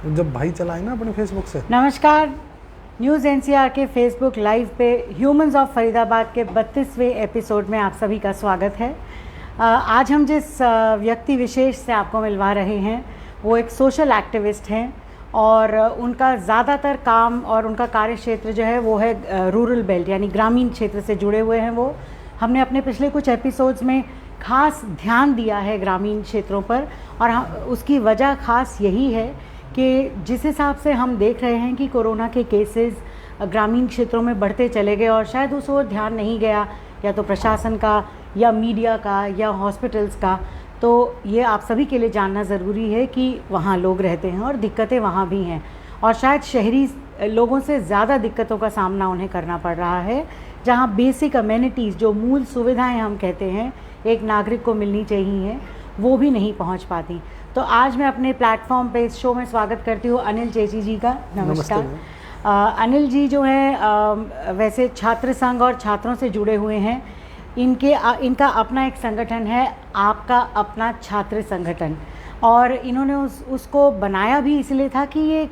जब भाई चलाए ना अपने फेसबुक से। नमस्कार, न्यूज़ एनसीआर के फेसबुक लाइव पे ह्यूमंस ऑफ फरीदाबाद के 32वें एपिसोड में आप सभी का स्वागत है। आज हम जिस व्यक्ति विशेष से आपको मिलवा रहे हैं वो एक सोशल एक्टिविस्ट हैं और उनका ज़्यादातर काम और उनका कार्य क्षेत्र जो है वो है रूरल बेल्ट यानी ग्रामीण क्षेत्र से जुड़े हुए हैं। वो हमने अपने पिछले कुछ एपिसोड्स में खास ध्यान दिया है ग्रामीण क्षेत्रों पर और उसकी वजह खास यही है कि जिस हिसाब से हम देख रहे हैं कि कोरोना के केसेस ग्रामीण क्षेत्रों में बढ़ते चले गए और शायद उस ओर ध्यान नहीं गया, या तो प्रशासन का या मीडिया का या हॉस्पिटल्स का। तो ये आप सभी के लिए जानना ज़रूरी है कि वहाँ लोग रहते हैं और दिक्कतें वहाँ भी हैं और शायद शहरी लोगों से ज़्यादा दिक्कतों का सामना उन्हें करना पड़ रहा है, जहाँ बेसिक अमेनिटीज़ जो मूल सुविधाएं हम कहते हैं एक नागरिक को मिलनी चाहिए वो भी नहीं पहुँच पाती। तो आज मैं अपने प्लेटफॉर्म पे इस शो में स्वागत करती हूँ अनिल चेची जी का। नमस्कार। अनिल जी जो है वैसे छात्र संघ और छात्रों से जुड़े हुए हैं। इनका अपना एक संगठन है, आपका अपना छात्र संगठन, और इन्होंने उसको बनाया भी इसलिए था कि ये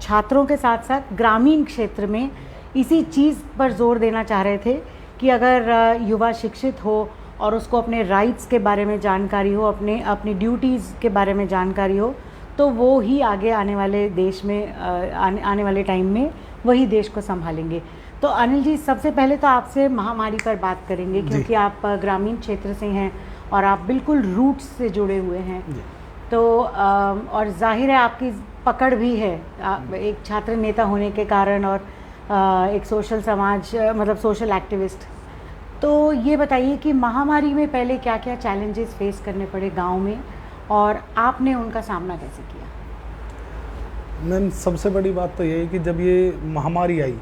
छात्रों के साथ साथ ग्रामीण क्षेत्र में इसी चीज़ पर जोर देना चाह रहे थे कि अगर युवा शिक्षित हो और उसको अपने राइट्स के बारे में जानकारी हो, अपनी ड्यूटीज़ के बारे में जानकारी हो, तो वो ही आगे आने वाले देश में आने वाले टाइम में वही देश को संभालेंगे। तो अनिल जी, सबसे पहले तो आपसे महामारी पर बात करेंगे क्योंकि आप ग्रामीण क्षेत्र से हैं और आप बिल्कुल रूट्स से जुड़े हुए हैं। तो और जाहिर है आपकी पकड़ भी है एक छात्र नेता होने के कारण और एक सोशल एक्टिविस्ट। तो ये बताइए कि महामारी में पहले क्या क्या चैलेंजेस फेस करने पड़े गांव में और आपने उनका सामना कैसे किया? मैम, सबसे बड़ी बात तो ये है कि जब ये महामारी आई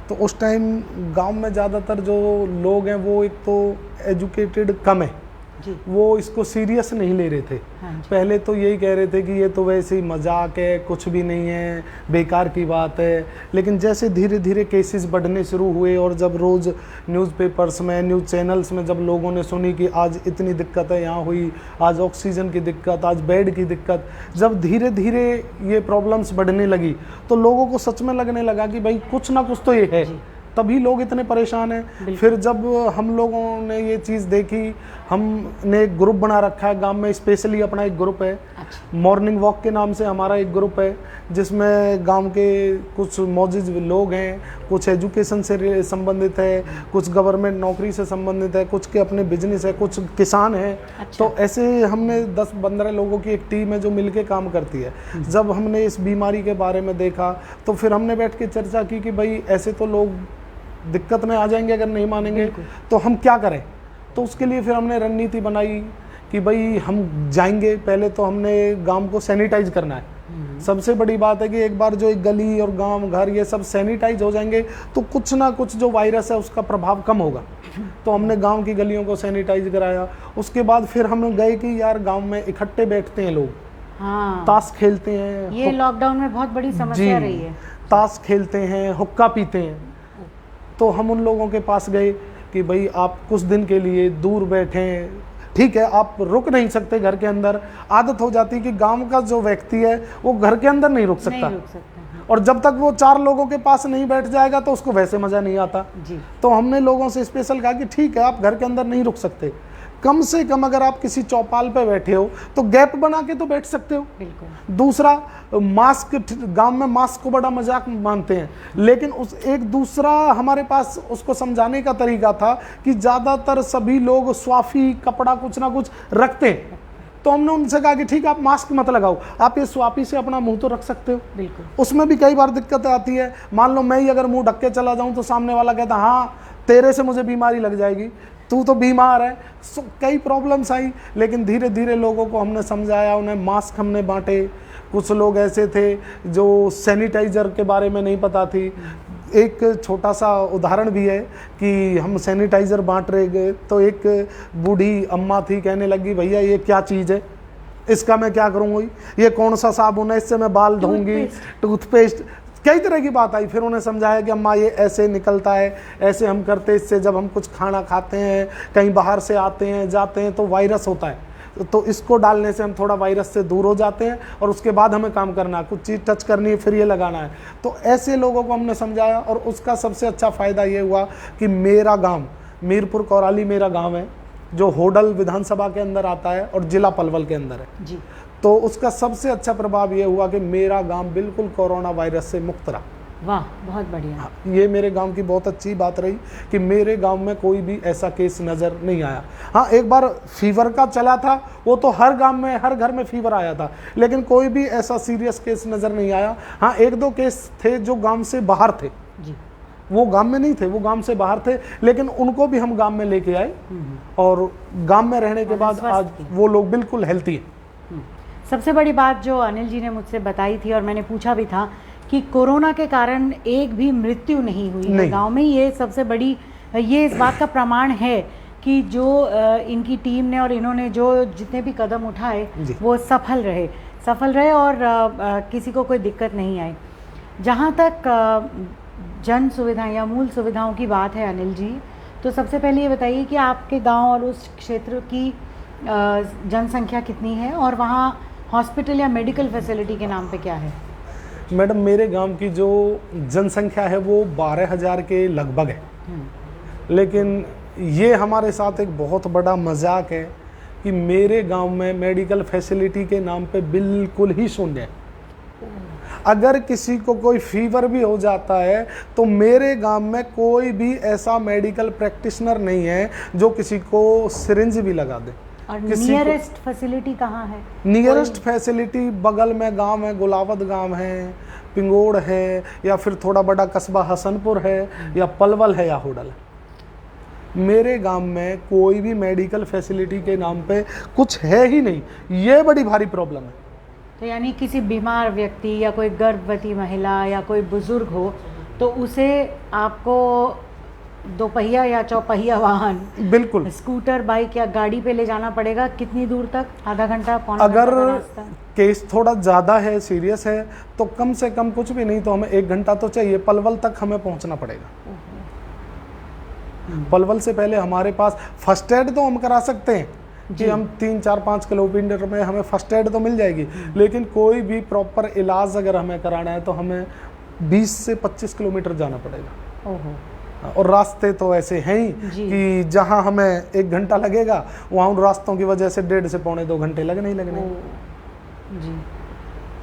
तो उस टाइम गांव में ज़्यादातर जो लोग हैं वो एक तो एजुकेटेड कम है जी। वो इसको सीरियस नहीं ले रहे थे। हाँ, पहले तो यही कह रहे थे कि ये तो वैसे ही मजाक है, कुछ भी नहीं है, बेकार की बात है। लेकिन जैसे धीरे धीरे केसेस बढ़ने शुरू हुए और जब रोज़ न्यूज़पेपर्स में, न्यूज़ चैनल्स में जब लोगों ने सुनी कि आज इतनी दिक्कत है यहाँ हुई, आज ऑक्सीजन की दिक्कत, आज बेड की दिक्कत, जब धीरे धीरे ये प्रॉब्लम्स बढ़ने लगी तो लोगों को सच में लगने लगा कि भाई कुछ ना कुछ तो ये है, तभी लोग इतने परेशान हैं। फिर जब हम लोगों ने ये चीज़ देखी, हमने एक ग्रुप बना रखा है गांव में, स्पेशली अपना एक ग्रुप है। अच्छा। मॉर्निंग वॉक के नाम से हमारा एक ग्रुप है जिसमें गांव के कुछ मौजूद लोग हैं, कुछ एजुकेशन से संबंधित है, कुछ गवर्नमेंट नौकरी से संबंधित है, कुछ के अपने बिजनेस है, कुछ किसान हैं। अच्छा। तो ऐसे हमने 10-15 लोगों की एक टीम है जो मिलके काम करती है। जब हमने इस बीमारी के बारे में देखा तो फिर हमने बैठ के चर्चा की कि भाई ऐसे तो लोग दिक्कत में आ जाएंगे अगर नहीं मानेंगे, तो हम क्या करें। तो उसके लिए फिर हमने रणनीति बनाई कि भाई हम जाएंगे, पहले तो हमने गांव को सैनिटाइज करना है। सबसे बड़ी बात है कि एक बार जो एक गली और गांव घर ये सब सैनिटाइज हो जाएंगे तो कुछ ना कुछ जो वायरस है उसका प्रभाव कम होगा। तो हमने गांव की गलियों को सैनिटाइज कराया। उसके बाद फिर हम गए कि यार गांव में इकट्ठे बैठते हैं लोग, हाँ, ताश खेलते हैं। ये लॉकडाउन में बहुत बड़ी समस्या रही है। ताश खेलते हैं, हुक्का पीते हैं। तो हम उन लोगों के पास गए कि भाई आप कुछ दिन के लिए दूर बैठें, ठीक है, आप रुक नहीं सकते घर के अंदर। आदत हो जाती है कि गांव का जो व्यक्ति है वो घर के अंदर नहीं रुक सकता, और जब तक वो 4 लोगों के पास नहीं बैठ जाएगा तो उसको वैसे मज़ा नहीं आता जी। तो हमने लोगों से स्पेशल कहा कि ठीक है, आप घर के अंदर नहीं रुक सकते, कम से कम अगर आप किसी चौपाल पे बैठे हो तो गैप बना के तो बैठ सकते हो। दूसरा, मास्क, गांव में मास्क को बड़ा मजाक मानते हैं, लेकिन उस एक दूसरा हमारे पास उसको समझाने का तरीका था कि ज़्यादातर सभी लोग स्वाफी कपड़ा कुछ ना कुछ रखते हैं। तो हमने उनसे कहा कि ठीक है, आप मास्क मत लगाओ, आप ये स्वाफी से अपना मुंह तो रख सकते हो। बिल्कुल। उसमें भी कई बार दिक्कत आती है। मान लो मैं ही अगर मुंह ढक के चला जाऊं तो सामने वाला कहता हाँ तेरे से मुझे बीमारी लग जाएगी, तू तो बीमार है। कई प्रॉब्लम्स आई, लेकिन धीरे धीरे लोगों को हमने समझाया, उन्हें मास्क हमने बांटे। कुछ लोग ऐसे थे जो सैनिटाइज़र के बारे में नहीं पता थी। एक छोटा सा उदाहरण भी है कि हम सैनिटाइज़र बांट रहे गए तो एक बूढ़ी अम्मा थी, कहने लगी भैया ये क्या चीज़ है, इसका मैं क्या करूँगी, ये कौन सा साबुन है, इससे मैं बाल धोऊंगी, टूथपेस्ट, कई तरह की बात आई। फिर उन्हें समझाया कि अम्मा ये ऐसे निकलता है, ऐसे हम करते, इससे जब हम कुछ खाना खाते हैं, कहीं बाहर से आते हैं जाते हैं तो वायरस होता है। तो इसको डालने से हम थोड़ा वायरस से दूर हो जाते हैं और उसके बाद हमें काम करना है, कुछ चीज़ टच करनी है फिर ये लगाना है। तो ऐसे लोगों को हमने समझाया और उसका सबसे अच्छा फ़ायदा ये हुआ कि मेरा गांव मीरपुर कौराली मेरा गांव है, जो होडल विधानसभा के अंदर आता है और जिला पलवल के अंदर है जी। तो उसका सबसे अच्छा प्रभाव ये हुआ कि मेरा गांव बिल्कुल कोरोना वायरस से मुक्त रहा। वाह, बहुत बढ़िया। हाँ, ये मेरे गांव की बहुत अच्छी बात रही कि मेरे गांव में कोई भी ऐसा केस नज़र नहीं आया। हाँ, एक बार फीवर का चला था, वो तो हर गांव में हर घर में फीवर आया था, लेकिन कोई भी ऐसा सीरियस केस नज़र नहीं आया। हाँ, एक दो केस थे जो गांव से बाहर थे जी। वो गांव में नहीं थे, वो गांव से बाहर थे, लेकिन उनको भी हम गांव में लेके आए और गांव में रहने के बाद आज वो लोग बिल्कुल हेल्थी हैं। सबसे बड़ी बात जो अनिल जी ने मुझसे बताई थी और मैंने पूछा भी था कि कोरोना के कारण एक भी मृत्यु नहीं हुई है गांव में। ये सबसे बड़ी, ये इस बात का प्रमाण है कि जो इनकी टीम ने और इन्होंने जो जितने भी कदम उठाए वो सफल रहे और किसी को कोई दिक्कत नहीं आई। जहाँ तक जन सुविधाएं या मूल सुविधाओं की बात है अनिल जी, तो सबसे पहले ये बताइए कि आपके गांव और उस क्षेत्र की जनसंख्या कितनी है और वहाँ हॉस्पिटल या मेडिकल फैसिलिटी के नाम पे क्या है? मैडम, मेरे गांव की जो जनसंख्या है वो 12,000 के लगभग है, लेकिन ये हमारे साथ एक बहुत बड़ा मजाक है कि मेरे गांव में मेडिकल फैसिलिटी के नाम पे बिल्कुल ही शून्य है। अगर किसी को कोई फीवर भी हो जाता है तो मेरे गांव में कोई भी ऐसा मेडिकल प्रैक्टिशनर नहीं है जो किसी को सिरिंज भी लगा दे। और नियरेस्ट फैसिलिटी कहाँ है? नियरेस्ट फैसिलिटी बगल में गांव है, गुलावत गांव है, पिंगोड़ है, या फिर थोड़ा बड़ा कस्बा हसनपुर है, या पलवल है, या होडल है। मेरे गांव में कोई भी मेडिकल फैसिलिटी के नाम पे कुछ है ही नहीं। ये बड़ी भारी प्रॉब्लम है। तो यानी किसी बीमार व्यक्ति या कोई गर्भवती महिला या कोई बुजुर्ग हो तो उसे आपको दोपहिया या चौपहिया वाहन, बिल्कुल स्कूटर, बाइक या गाड़ी पे ले जाना पड़ेगा। कितनी दूर तक? आधा घंटा, पौना अगर घंटा का रास्ता? केस थोड़ा ज़्यादा है, सीरियस है, तो कम से कम कुछ भी नहीं तो हमें 1 घंटा तो चाहिए। पलवल तक हमें पहुंचना पड़ेगा। पलवल से पहले हमारे पास फर्स्ट एड तो हम करा सकते हैं कि हम 3-4-5 किलोमीटर में हमें फर्स्ट एड तो मिल जाएगी, लेकिन कोई भी प्रॉपर इलाज अगर हमें कराना है तो हमें 20 से 25 किलोमीटर जाना पड़ेगा। ओहो। और रास्ते तो ऐसे हैं ही कि जहां हमें 1 घंटा लगेगा वहाँ उन रास्तों की वजह से 1.5 से पौने 2 घंटे लगने ही लगने। जी।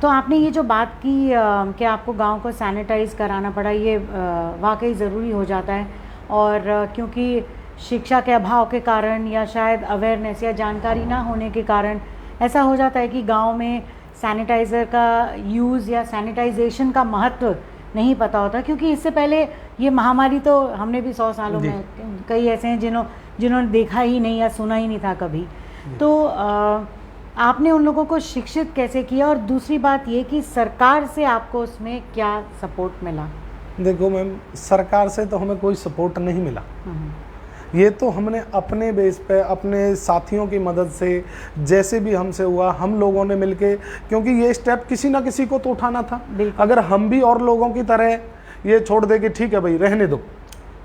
तो आपने ये जो बात की कि आपको गांव को सैनिटाइज कराना पड़ा, ये वाकई ज़रूरी हो जाता है। और क्योंकि शिक्षा के अभाव के कारण या शायद अवेयरनेस या जानकारी ना होने के कारण ऐसा हो जाता है कि गांव में सैनिटाइज़र का यूज़ या सैनिटाइजेशन का महत्व नहीं पता होता, क्योंकि इससे पहले ये महामारी तो हमने भी 100 सालों में कई ऐसे हैं जिन्होंने देखा ही नहीं या सुना ही नहीं था कभी। तो आपने उन लोगों को शिक्षित कैसे किया? और दूसरी बात ये कि सरकार से आपको उसमें क्या सपोर्ट मिला? देखो मैम, सरकार से तो हमें कोई सपोर्ट नहीं मिला। ये तो हमने अपने बेस पे अपने साथियों की मदद से जैसे भी हमसे हुआ हम लोगों ने मिलके, क्योंकि ये स्टेप किसी ना किसी को तो उठाना था। अगर हम भी और लोगों की तरह ये छोड़ दे कि ठीक है भाई रहने दो,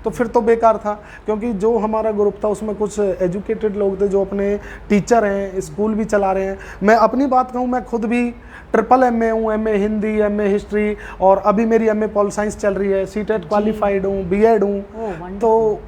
तो फिर तो बेकार था। क्योंकि जो हमारा ग्रुप था उसमें कुछ एजुकेटेड लोग थे जो अपने टीचर हैं, स्कूल भी चला रहे हैं। मैं अपनी बात कहूँ, मैं खुद भी MA हूँ, MA हिंदी, MA हिस्ट्री, और अभी मेरी MA पॉल साइंस चल रही है, सीटेट क्वालिफाइड हूँ, BEd हूँ। तो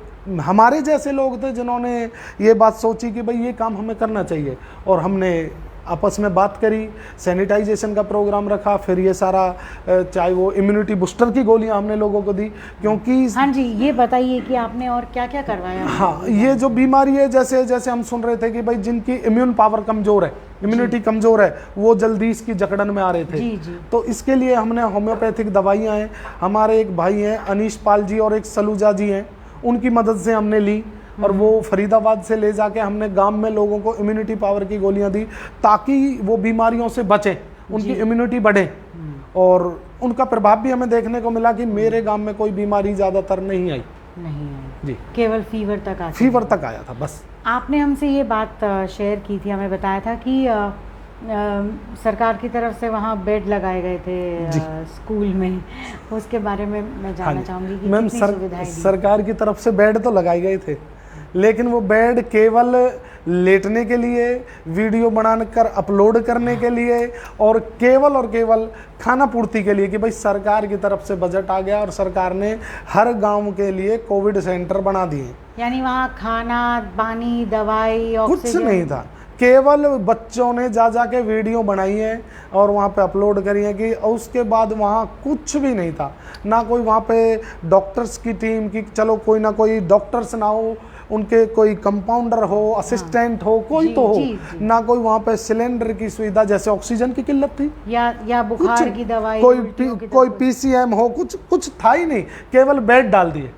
हमारे जैसे लोग थे जिन्होंने ये बात सोची कि भाई ये काम हमें करना चाहिए, और हमने आपस में बात करी, सैनिटाइजेशन का प्रोग्राम रखा, फिर ये सारा चाहे वो इम्यूनिटी बूस्टर की गोलियां हमने लोगों को दी। क्योंकि हाँ जी, ये बताइए कि आपने और क्या क्या करवाया? हाँ, ये जो बीमारी है, जैसे जैसे हम सुन रहे थे कि भाई जिनकी इम्यून पावर कमज़ोर है, इम्यूनिटी कमज़ोर है, वो जल्दी इसकी जकड़न में आ रहे थे। जी। तो इसके लिए हमने होम्योपैथिक दवाइयाँ हैं, हमारे एक भाई हैं अनीश पाल जी और एक सलूजा जी हैं, उनकी मदद से हमने ली, और वो फरीदाबाद से ले जाके हमने गांव में लोगों को इम्यूनिटी पावर की गोलियां दी ताकि वो बीमारियों से बचें, उनकी इम्यूनिटी बढ़े। और उनका प्रभाव भी हमें देखने को मिला कि मेरे गांव में कोई बीमारी ज़्यादातर नहीं आई जी, केवल फीवर तक आया था बस। आपने हमसे ये बात शेयर की थी, हमें बताया था कि सरकार की तरफ से वहाँ बेड लगाए गए थे स्कूल में, उसके बारे में मैं जानना चाहूँगी कि मैम, सरकार की तरफ से बेड तो लगाए गए थे, लेकिन वो बेड केवल लेटने के लिए, वीडियो बनाकर अपलोड करने के लिए और केवल खाना पूर्ति के लिए कि भाई सरकार की तरफ से बजट आ गया और सरकार ने हर गांव के लिए कोविड सेंटर बना दिए। यानी वहाँ खाना, पानी, दवाई, कुछ ऑक्सीजन नहीं था, केवल बच्चों ने जा के वीडियो बनाई है और वहाँ पे अपलोड करी है कि उसके बाद वहाँ कुछ भी नहीं था। ना कोई वहाँ पे डॉक्टर्स की टीम की, चलो कोई ना कोई डॉक्टर्स ना हो, उनके कोई कंपाउंडर हो, असिस्टेंट हो, कोई तो हो। जी। ना कोई वहाँ पे सिलेंडर की सुविधा, जैसे ऑक्सीजन की किल्लत थी या बुखार की दवाई, कोई पीसीएम हो, कुछ था ही नहीं, केवल बेड डाल दिए।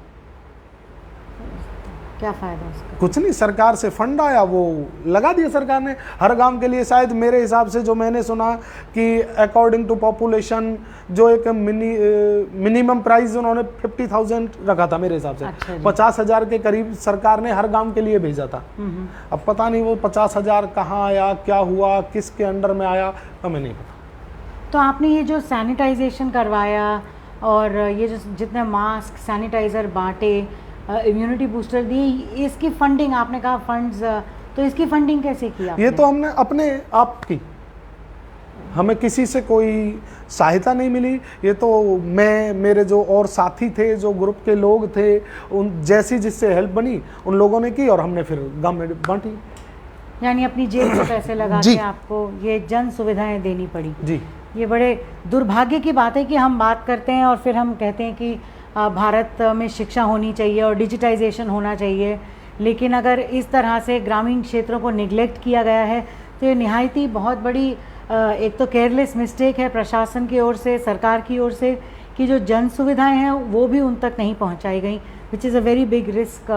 क्या फायदा उसका? कुछ नहीं, सरकार से फंड आया वो लगा दिया सरकार ने हर गांव के लिए। शायद मेरे हिसाब से जो मैंने सुना कि अकॉर्डिंग टू पॉपुलेशन जो एक मिनिमम प्राइस उन्होंने 50,000 रखा था मेरे हिसाब से। अच्छा 50,000 के करीब सरकार ने हर गांव के लिए भेजा था। अब पता नहीं वो 50,000 कहाँ आया, क्या हुआ, किसके अंडर में आया, हमें नहीं पता। तो आपने ये जो सैनिटाइजेशन करवाया और ये जो जितने मास्क, सैनिटाइज़र बांटे, इम्यूनिटी बूस्टर दिए, इसकी फंडिंग आपने कहा फंड्स, तो इसकी फंडिंग कैसे की आपने? ये तो हमने अपने आप की, हमें किसी से कोई सहायता नहीं मिली। ये तो मैं, मेरे जो और साथी थे, जो ग्रुप के लोग थे, उन जैसी जिससे हेल्प बनी उन लोगों ने की और हमने फिर गांव में बांटी। यानी अपनी जेब से पैसे लगा के आपको ये जन सुविधाएं देनी पड़ी। जी, ये बड़े दुर्भाग्य की बात है कि हम बात करते हैं और फिर हम कहते हैं कि भारत में शिक्षा होनी चाहिए और डिजिटाइजेशन होना चाहिए, लेकिन अगर इस तरह से ग्रामीण क्षेत्रों को निगलेक्ट किया गया है तो ये निहायत ही बहुत बड़ी एक तो केयरलेस मिस्टेक है प्रशासन की ओर से, सरकार की ओर से, कि जो जन सुविधाएं हैं वो भी उन तक नहीं पहुंचाई गई, which is a very big risk.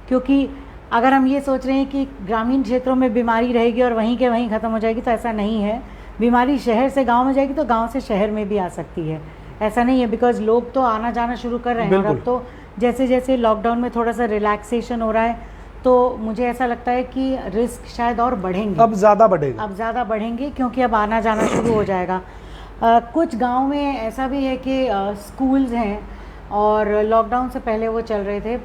क्योंकि अगर हम ये सोच रहे हैं कि ग्रामीण क्षेत्रों में बीमारी रहेगी और वहीं के वहीं ख़त्म हो जाएगी, तो ऐसा नहीं है। बीमारी शहर से गाँव में जाएगी तो गाँव से शहर में भी आ सकती है, ऐसा नहीं है। बिकॉज लोग तो आना जाना शुरू कर रहे हैं और अब तो जैसे जैसे लॉकडाउन में थोड़ा सा रिलैक्सेशन हो रहा है, तो मुझे ऐसा लगता है कि रिस्क शायद और बढ़ेंगे, अब ज़्यादा बढ़ेंगे क्योंकि अब आना जाना शुरू हो जाएगा। कुछ गांव में ऐसा भी है कि स्कूल्स हैं और लॉकडाउन से पहले वो चल रहे थे,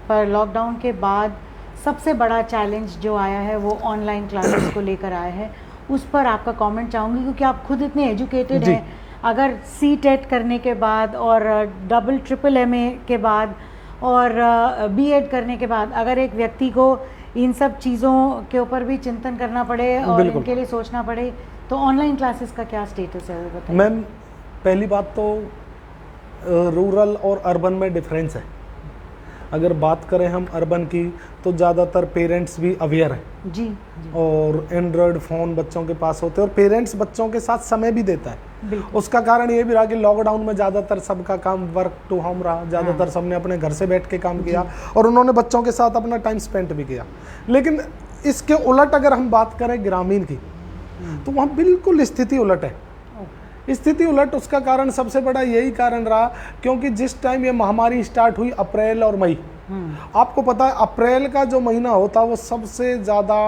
पर लॉकडाउन के बाद सबसे बड़ा चैलेंज जो आया है वो ऑनलाइन क्लासेस को लेकर आया है। उस पर आपका कमेंट चाहूँगी, क्योंकि आप खुद इतने एजुकेटेड हैं। अगर C-TET करने के बाद और डबल ट्रिपल MA के बाद और B.Ed करने के बाद अगर एक व्यक्ति को इन सब चीज़ों के ऊपर भी चिंतन करना पड़े और इनके लिए सोचना पड़े, तो ऑनलाइन क्लासेस का क्या स्टेटस है वो बताइए। मैम, पहली बात तो रूरल और अर्बन में डिफरेंस है। अगर बात करें हम अर्बन की, तो ज़्यादातर पेरेंट्स भी अवेयर हैं जी। और एंड्रॉयड फ़ोन बच्चों के पास होते हैं और पेरेंट्स बच्चों के साथ समय भी देता है। उसका कारण ये भी रहा कि लॉकडाउन में ज़्यादातर सबका काम वर्क टू होम रहा, ज़्यादातर सबने अपने घर से बैठ के काम किया और उन्होंने बच्चों के साथ अपना टाइम स्पेंड भी किया। लेकिन इसके उलट अगर हम बात करें ग्रामीण की, तो वहाँ बिल्कुल स्थिति उलट है। स्थिति उलट, उसका कारण सबसे बड़ा यही कारण रहा क्योंकि जिस टाइम ये महामारी स्टार्ट हुई अप्रैल और मई, आपको पता है अप्रैल का जो महीना होता वो सबसे ज़्यादा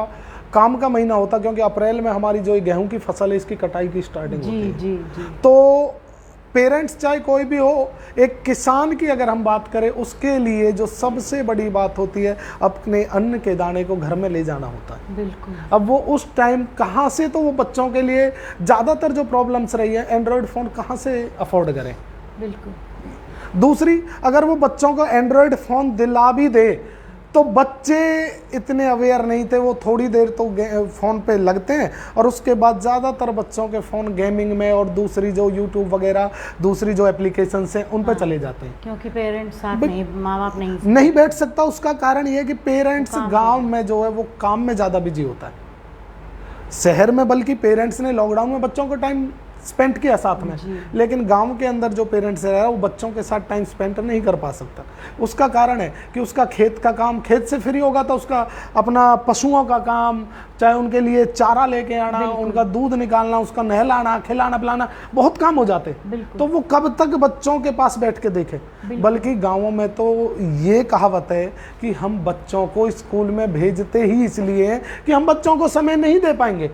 काम का महीना होता, क्योंकि अप्रैल में हमारी जो गेहूं की फसल है इसकी कटाई की स्टार्टिंग होती है। जी। तो पेरेंट्स चाहे कोई भी हो, एक किसान की अगर हम बात करें, उसके लिए जो सबसे बड़ी बात होती है अपने अन्न के दाने को घर में ले जाना होता है। बिल्कुल। अब वो उस टाइम कहाँ से, तो वो बच्चों के लिए ज़्यादातर जो प्रॉब्लम्स रही है, एंड्रॉयड फ़ोन कहाँ से अफोर्ड करें। बिल्कुल। दूसरी, अगर वो बच्चों को एंड्रॉयड फ़ोन दिला भी दे तो बच्चे इतने अवेयर नहीं थे, वो थोड़ी देर तो फ़ोन पे लगते हैं और उसके बाद ज़्यादातर बच्चों के फ़ोन गेमिंग में और दूसरी जो यूट्यूब वगैरह दूसरी जो एप्लीकेशंस हैं उन पे चले जाते हैं, क्योंकि पेरेंट्स साथ नहीं, माँ बाप नहीं बैठ सकता। उसका कारण ये है कि पेरेंट्स गांव में जो है वो काम में ज़्यादा बिजी होता है। शहर में बल्कि पेरेंट्स ने लॉकडाउन में बच्चों को टाइम स्पेंड किया साथ में, लेकिन गांव के अंदर जो पेरेंट्स रह रहा है वो बच्चों के साथ टाइम स्पेंड नहीं कर पा सकता। उसका कारण है कि उसका खेत का काम, खेत से फ्री होगा तो उसका अपना पशुओं का काम, चाहे उनके लिए चारा लेके आना, उनका दूध निकालना, उसका नहलाना, खिलाना पिलाना, बहुत काम हो जाते। तो वो कब तक बच्चों के पास बैठ के देखे। बल्कि गांवों में तो ये कहावत है कि हम बच्चों को स्कूल में भेजते ही इसलिए हैं कि हम बच्चों को समय नहीं दे पाएंगे।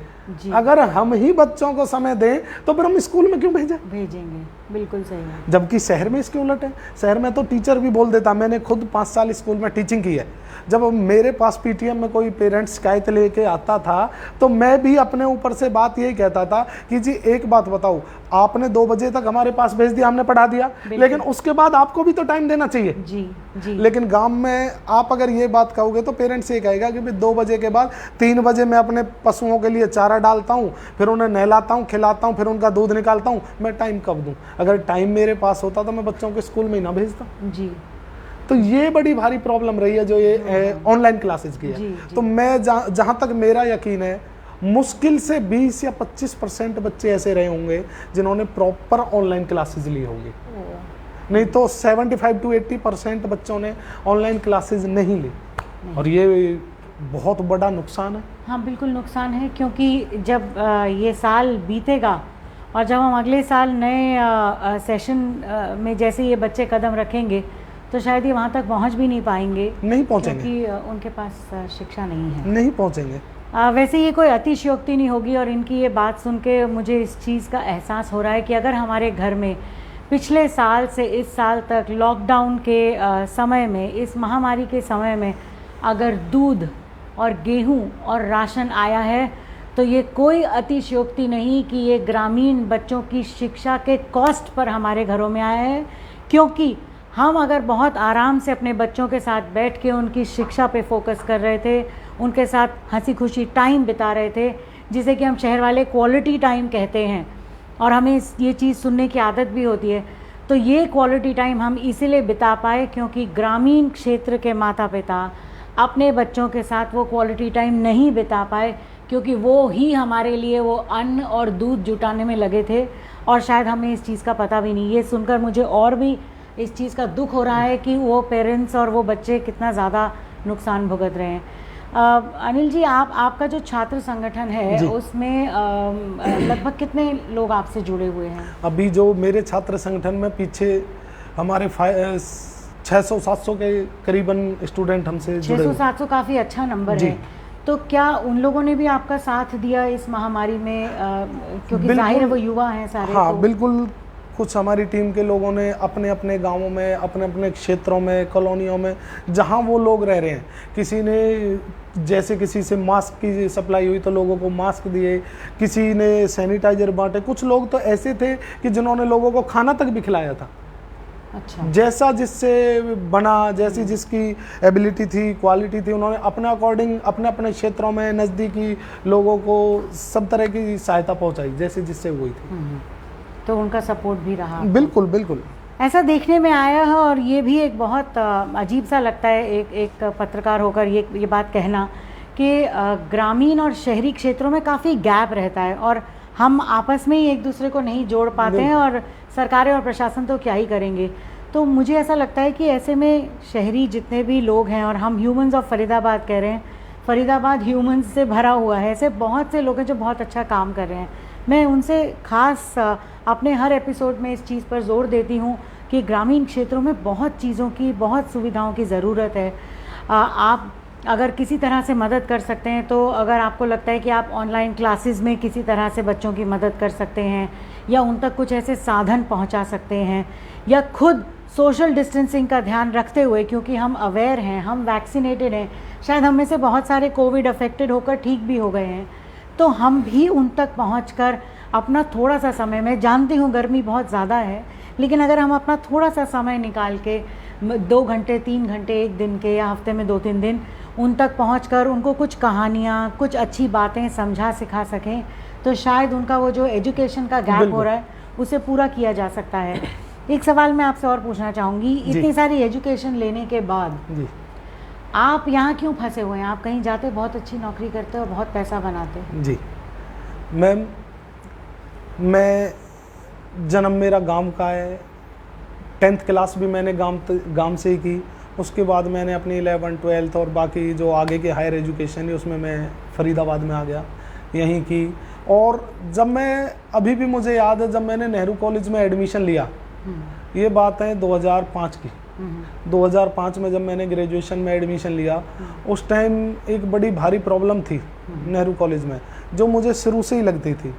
अगर हम ही बच्चों को समय दें तो फिर हम स्कूल में क्यों भेजेंगे। बिल्कुल सही है। जबकि शहर में इसके उलट है। शहर में तो टीचर भी बोल देता, मैंने खुद 5 साल स्कूल में टीचिंग की है, जब मेरे पास पीटीएम में कोई पेरेंट्स शिकायत लेके आता था तो मैं भी अपने ऊपर से बात यही कहता था कि जी एक बात बताओ, आपने 2 बजे तक हमारे पास भेज दिया, हमने पढ़ा दिया, लेकिन उसके बाद आपको भी तो टाइम देना चाहिए। जी। लेकिन गांव में आप अगर ये बात कहोगे तो पेरेंट्स ये कहेगा कि भाई 2 बजे के बाद 3 बजे मैं अपने पशुओं के लिए चारा डालता हूँ, फिर उन्हें नहलाता हूँ, खिलाता हूँ, फिर उनका दूध निकालता हूँ, मैं टाइम कब दूँ? अगर टाइम मेरे पास होता तो मैं बच्चों को स्कूल में ही ना भेजता। जी। तो ये बड़ी भारी प्रॉब्लम रही है जो ये ऑनलाइन क्लासेस की है। तो मैं जहाँ तक मेरा यकीन है, मुश्किल से 20 या 25% बच्चे ऐसे रहे होंगे जिन्होंने प्रॉपर ऑनलाइन क्लासेस ली होंगी, नहीं तो 75 to 80% बच्चों ने ऑनलाइन क्लासेस नहीं ली। और ये बहुत बड़ा नुकसान है। हाँ बिल्कुल नुकसान है, क्योंकि जब ये साल बीतेगा और जब हम अगले साल नए सेशन में जैसे ये बच्चे कदम रखेंगे तो शायद ये वहाँ तक पहुँच भी नहीं पाएंगे, नहीं पहुँचेंगे, क्योंकि उनके पास शिक्षा नहीं है, नहीं पहुँचेंगे। वैसे ये कोई अतिशयोक्ति नहीं होगी। और इनकी ये बात सुन के मुझे इस चीज़ का एहसास हो रहा है कि अगर हमारे घर में पिछले साल से इस साल तक लॉकडाउन के समय में, इस महामारी के समय में अगर दूध और गेहूं और राशन आया है तो ये कोई अतिशयोक्ति नहीं कि ये ग्रामीण बच्चों की शिक्षा के कॉस्ट पर हमारे घरों में आया है। क्योंकि हम अगर बहुत आराम से अपने बच्चों के साथ बैठ के उनकी शिक्षा पे फोकस कर रहे थे, उनके साथ हंसी खुशी टाइम बिता रहे थे, जिसे कि हम शहर वाले क्वालिटी टाइम कहते हैं, और हमें ये चीज़ सुनने की आदत भी होती है, तो ये क्वालिटी टाइम हम इसीलिए बिता पाए क्योंकि ग्रामीण क्षेत्र के माता पिता अपने बच्चों के साथ वो क्वालिटी टाइम नहीं बिता पाए, क्योंकि वो ही हमारे लिए वो अन्न और दूध जुटाने में लगे थे, और शायद हमें इस चीज़ का पता भी नहीं। ये सुनकर मुझे और भी इस चीज़ का दुख हो रहा है कि वो पेरेंट्स और वो बच्चे कितना ज़्यादा नुकसान भुगत रहे हैं। अनिल जी, आपका जो छात्र संगठन है उसमें लगभग कितने लोग आपसे जुड़े हुए हैं? अभी जो मेरे छात्र संगठन में पीछे हमारे 600-700 के करीबन स्टूडेंट हमसे जुड़े। 600-700 काफ़ी अच्छा नंबर है। तो क्या उन लोगों ने भी आपका साथ दिया इस महामारी में, क्योंकि जाहिर है वो युवा हैं सारे? हाँ बिल्कुल। कुछ हमारी टीम के लोगों ने अपने अपने गांवों में, अपने अपने क्षेत्रों में, कॉलोनियों में जहां वो लोग रह रहे हैं, किसी ने जैसे किसी से मास्क की सप्लाई हुई तो लोगों को मास्क दिए, किसी ने सैनिटाइजर बांटे, कुछ लोग तो ऐसे थे कि जिन्होंने लोगों को खाना तक भी खिलाया था। अच्छा। जैसा जिससे बना, जैसी जिसकी एबिलिटी थी, क्वालिटी थी, उन्होंने अपने अकॉर्डिंग अपने अपने क्षेत्रों में नज़दीकी लोगों को सब तरह की सहायता पहुंचाई, जैसे जिससे हुई थी। तो उनका सपोर्ट भी रहा? बिल्कुल बिल्कुल। ऐसा देखने में आया है, और ये भी एक बहुत अजीब सा लगता है एक पत्रकार होकर ये बात कहना कि ग्रामीण और शहरी क्षेत्रों में काफ़ी गैप रहता है और हम आपस में ही एक दूसरे को नहीं जोड़ पाते हैं, और सरकारें और प्रशासन तो क्या ही करेंगे। तो मुझे ऐसा लगता है कि ऐसे में शहरी जितने भी लोग हैं, और हम ह्यूमंस ऑफ फरीदाबाद कह रहे हैं, फरीदाबाद ह्यूमंस से भरा हुआ है, ऐसे बहुत से लोग हैं जो बहुत अच्छा काम कर रहे हैं। मैं उनसे खास अपने हर एपिसोड में इस चीज़ पर जोर देती हूँ कि ग्रामीण क्षेत्रों में बहुत चीज़ों की, बहुत सुविधाओं की ज़रूरत है। आप अगर किसी तरह से मदद कर सकते हैं, तो अगर आपको लगता है कि आप ऑनलाइन क्लासेस में किसी तरह से बच्चों की मदद कर सकते हैं, या उन तक कुछ ऐसे साधन पहुंचा सकते हैं, या खुद सोशल डिस्टेंसिंग का ध्यान रखते हुए, क्योंकि हम अवेयर हैं, हम वैक्सीनेटेड हैं, शायद हम में से बहुत सारे कोविड अफेक्टेड होकर ठीक भी हो गए हैं, तो हम भी उन तक पहुंचकर अपना थोड़ा सा समय, मैं जानती हूँ गर्मी बहुत ज़्यादा है, लेकिन अगर हम अपना थोड़ा सा समय निकाल के 2 घंटे 3 घंटे एक दिन के, या हफ्ते में 2-3 दिन उन तक पहुंचकर उनको कुछ कहानियाँ, कुछ अच्छी बातें समझा सिखा सकें, तो शायद उनका वो जो एजुकेशन का गैप हो रहा है उसे पूरा किया जा सकता है। एक सवाल मैं आपसे और पूछना चाहूँगी, इतनी सारी एजुकेशन लेने के बाद आप यहाँ क्यों फंसे हुए हैं? आप कहीं जाते, बहुत अच्छी नौकरी करते और बहुत पैसा बनाते। जी मैम, मैं जन्म मेरा गांव का है, 10th क्लास भी मैंने गांव से ही की। उसके बाद मैंने अपनी 11th 12th और बाकी जो आगे की हायर एजुकेशन है उसमें मैं फरीदाबाद में आ गया यहीं की। और जब मैं, अभी भी मुझे याद है जब मैंने नेहरू कॉलेज में एडमिशन लिया, ये बात है 2005 की। 2005 में जब मैंने ग्रेजुएशन में एडमिशन लिया, उस टाइम एक बड़ी भारी प्रॉब्लम थी नेहरू कॉलेज में, जो मुझे शुरू से ही लगती थी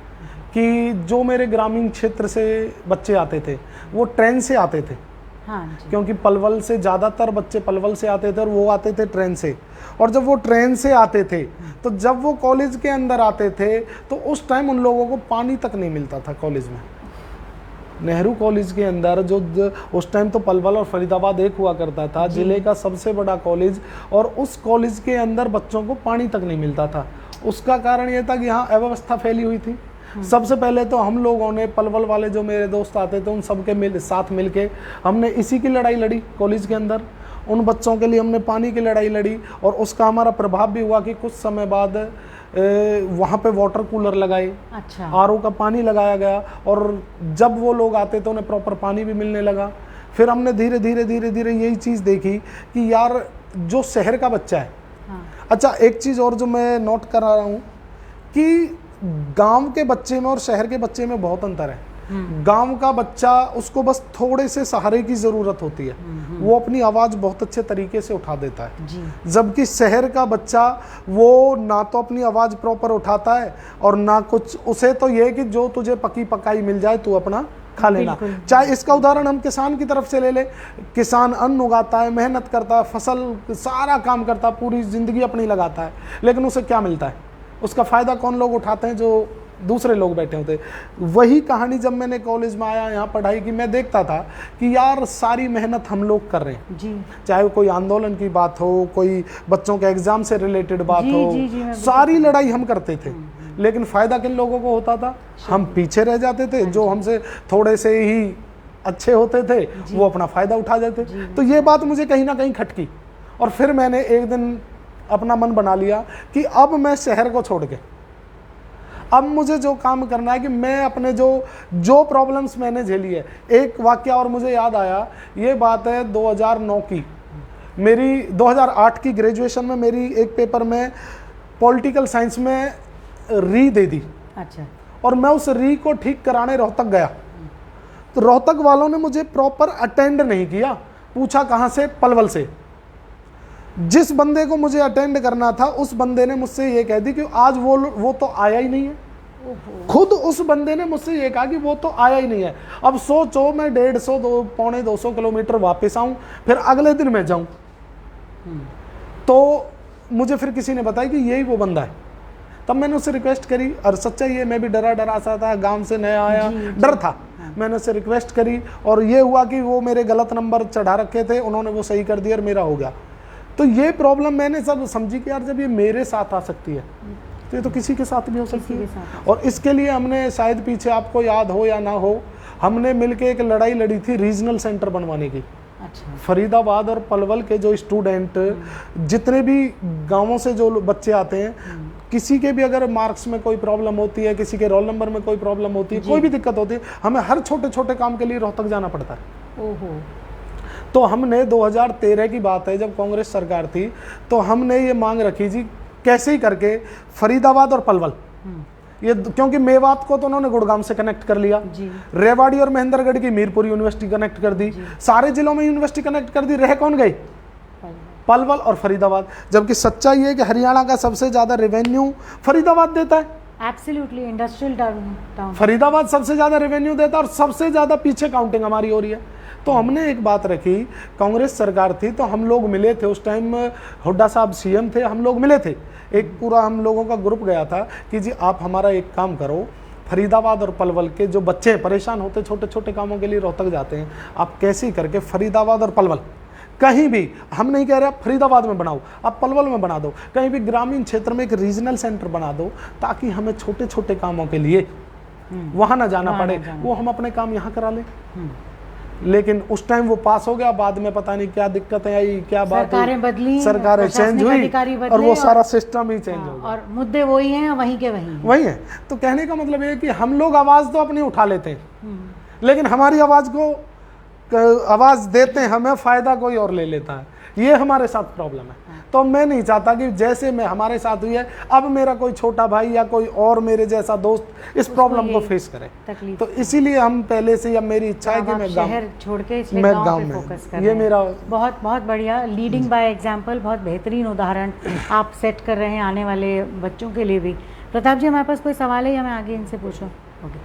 कि जो मेरे ग्रामीण क्षेत्र से बच्चे आते थे वो ट्रेन से आते थे। हाँ जी। क्योंकि पलवल से ज़्यादातर बच्चे पलवल से आते थे और वो आते थे ट्रेन से। और जब वो ट्रेन से आते थे तो जब वो कॉलेज के अंदर आते थे तो उस टाइम उन लोगों को पानी तक नहीं मिलता था कॉलेज में। नेहरू कॉलेज के अंदर जो उस टाइम तो पलवल और फरीदाबाद एक हुआ करता था, जिले का सबसे बड़ा कॉलेज, और उस कॉलेज के अंदर बच्चों को पानी तक नहीं मिलता था। उसका कारण ये था कि यहाँ अव्यवस्था फैली हुई थी। सबसे पहले तो हम लोगों ने, पलवल वाले जो मेरे दोस्त आते थे उन सबके साथ मिलके हमने इसी की लड़ाई लड़ी कॉलेज के अंदर। उन बच्चों के लिए हमने पानी की लड़ाई लड़ी और उसका हमारा प्रभाव भी हुआ कि कुछ समय बाद वहाँ पे वाटर कूलर लगाए, अच्छा, आरओ का पानी लगाया गया, और जब वो लोग आते तो उन्हें प्रॉपर पानी भी मिलने लगा। फिर हमने धीरे धीरे धीरे धीरे यही चीज़ देखी कि यार जो शहर का बच्चा है, हाँ, अच्छा एक चीज़ और जो मैं नोट कर रहा हूँ कि गांव के बच्चे में और शहर के बच्चे में बहुत अंतर है। गांव का बच्चा, उसको बस थोड़े से सहारे की ज़रूरत होती है, वो अपनी आवाज़ बहुत अच्छे तरीके से उठा देता है जी। जबकि शहर का बच्चा वो ना तो अपनी आवाज़ प्रॉपर उठाता है और ना कुछ, उसे तो ये कि जो तुझे पकी पकाई मिल जाए तू अपना खा लेना। चाहे इसका उदाहरण हम किसान की तरफ से ले ले, किसान अन्न उगाता है, मेहनत करता है, फसल सारा काम करता है, पूरी ज़िंदगी अपनी लगाता है, लेकिन उसे क्या मिलता है? उसका फ़ायदा कौन लोग उठाते हैं? जो दूसरे लोग बैठे होते। वही कहानी जब मैंने कॉलेज में आया, यहाँ पढ़ाई की, मैं देखता था कि यार सारी मेहनत हम लोग कर रहे हैं जी। चाहे कोई आंदोलन की बात हो, कोई बच्चों के एग्जाम से रिलेटेड बात जी, हो, जी, जी, सारी लड़ाई हम करते थे, लेकिन फ़ायदा किन लोगों को होता था? हम पीछे रह जाते थे। जो हमसे थोड़े से ही अच्छे होते थे वो अपना फ़ायदा उठा जाते। तो ये बात मुझे कहीं ना कहीं खटकी, और फिर मैंने एक दिन अपना मन बना लिया कि अब मैं शहर को छोड़ के, अब मुझे जो काम करना है कि मैं अपने जो प्रॉब्लम्स मैंने झेली है। एक वाक्य और मुझे याद आया, ये बात है 2009 की, मेरी 2008 की ग्रेजुएशन में मेरी एक पेपर में पॉलिटिकल साइंस में री दे दी। अच्छा। और मैं उस री को ठीक कराने रोहतक गया, तो रोहतक वालों ने मुझे प्रॉपर अटेंड नहीं किया। पूछा कहाँ से? पलवल से। जिस बंदे को मुझे अटेंड करना था उस बंदे ने मुझसे ये कह दी कि आज वो तो आया ही नहीं है। खुद उस बंदे ने मुझसे ये कहा कि वो तो आया ही नहीं है। अब सोचो मैं 150 पौने 200 किलोमीटर वापस आऊं, फिर अगले दिन मैं जाऊं। तो मुझे फिर किसी ने बताया कि यही वो बंदा है। तब मैंने उससे रिक्वेस्ट करी, और सच्चाई है मैं भी डरा सा था, गांव से नया आया, डर था। मैंने उससे रिक्वेस्ट करी और ये हुआ कि वो मेरे गलत नंबर चढ़ा रखे थे, उन्होंने वो सही कर दिया और मेरा हो गया। तो ये प्रॉब्लम मैंने सब समझी कि यार जब ये मेरे साथ आ सकती है तो ये तो किसी के साथ भी हो सकती है। और इसके लिए हमने, शायद पीछे आपको याद हो या ना हो, हमने मिलके एक लड़ाई लड़ी थी रीजनल सेंटर बनवाने की। अच्छा। फरीदाबाद और पलवल के जो स्टूडेंट, जितने भी गांवों से जो बच्चे आते हैं, किसी के भी अगर मार्क्स में कोई प्रॉब्लम होती है, किसी के रोल नंबर में कोई प्रॉब्लम होती है, कोई भी दिक्कत होती है, हमें हर छोटे छोटे काम के लिए रोहतक जाना पड़ता है। ओहो। तो हमने 2013 की बात है, जब कांग्रेस सरकार थी, तो हमने ये मांग रखी जी कैसे ही करके फरीदाबाद और पलवल, ये क्योंकि मेवात को तो उन्होंने गुड़गांव से कनेक्ट कर लिया, रेवाड़ी और महेंद्रगढ़ की मीरपुर यूनिवर्सिटी कनेक्ट कर दी, सारे जिलों में यूनिवर्सिटी कनेक्ट कर दी, रह कौन गई? पलवल और फरीदाबाद। जबकि सच्चाई है कि हरियाणा का सबसे ज्यादा रेवेन्यू फरीदाबाद देता है। एब्सोल्युटली, इंडस्ट्रियल टाउन फरीदाबाद सबसे ज्यादा रेवेन्यू देता है और सबसे ज्यादा पीछे काउंटिंग हमारी हो रही है। तो हमने एक बात रखी, कांग्रेस सरकार थी तो हम लोग मिले थे, उस टाइम हुड्डा साहब सीएम थे, हम लोग मिले थे, एक पूरा हम लोगों का ग्रुप गया था कि जी आप हमारा एक काम करो, फरीदाबाद और पलवल के जो बच्चे परेशान होते छोटे छोटे कामों के लिए रोहतक जाते हैं, आप कैसे करके फरीदाबाद और पलवल कहीं भी, हम नहीं कह रहे आप फरीदाबाद में बनाओ, आप पलवल में बना दो, कहीं भी ग्रामीण क्षेत्र में एक रीजनल सेंटर बना दो, ताकि हमें छोटे छोटे कामों के लिए वहाँ ना जाना पड़े, वो हम अपने काम यहाँ करा लें। लेकिन उस टाइम वो पास हो गया, बाद में पता नहीं क्या दिक्कतें आई, क्या बात, सरकारें बदली, सरकारें चेंज हुई और वो सारा सिस्टम ही चेंज हो गया, और मुद्दे वही हैं, वहीं के वही है। तो कहने का मतलब ये है कि हम लोग आवाज़ तो अपनी उठा लेते हैं, लेकिन हमारी आवाज़ को आवाज़ देते हैं हमें, फ़ायदा कोई और ले लेता है। ये हमारे साथ प्रॉब्लम है। तो मैं नहीं चाहता कि जैसे मैं हमारे साथ हुई है अब मेरा कोई छोटा भाई या कोई और मेरे जैसा दोस्त इस प्रॉब्लम को फेस करे। तो इसीलिए हम पहले से, या मेरी इच्छा है कि मैं शहर छोड़ के इसलिए मैं गांव गांव पे में, फोकस कर ये मेरा बहुत बहुत बढ़िया, लीडिंग बाय एग्जांपल, बहुत बेहतरीन उदाहरण आप सेट कर रहे हैं आने वाले बच्चों के लिए भी। प्रताप जी, हमारे पास कोई सवाल है या मैं आगे इनसे पूछूं? ओके,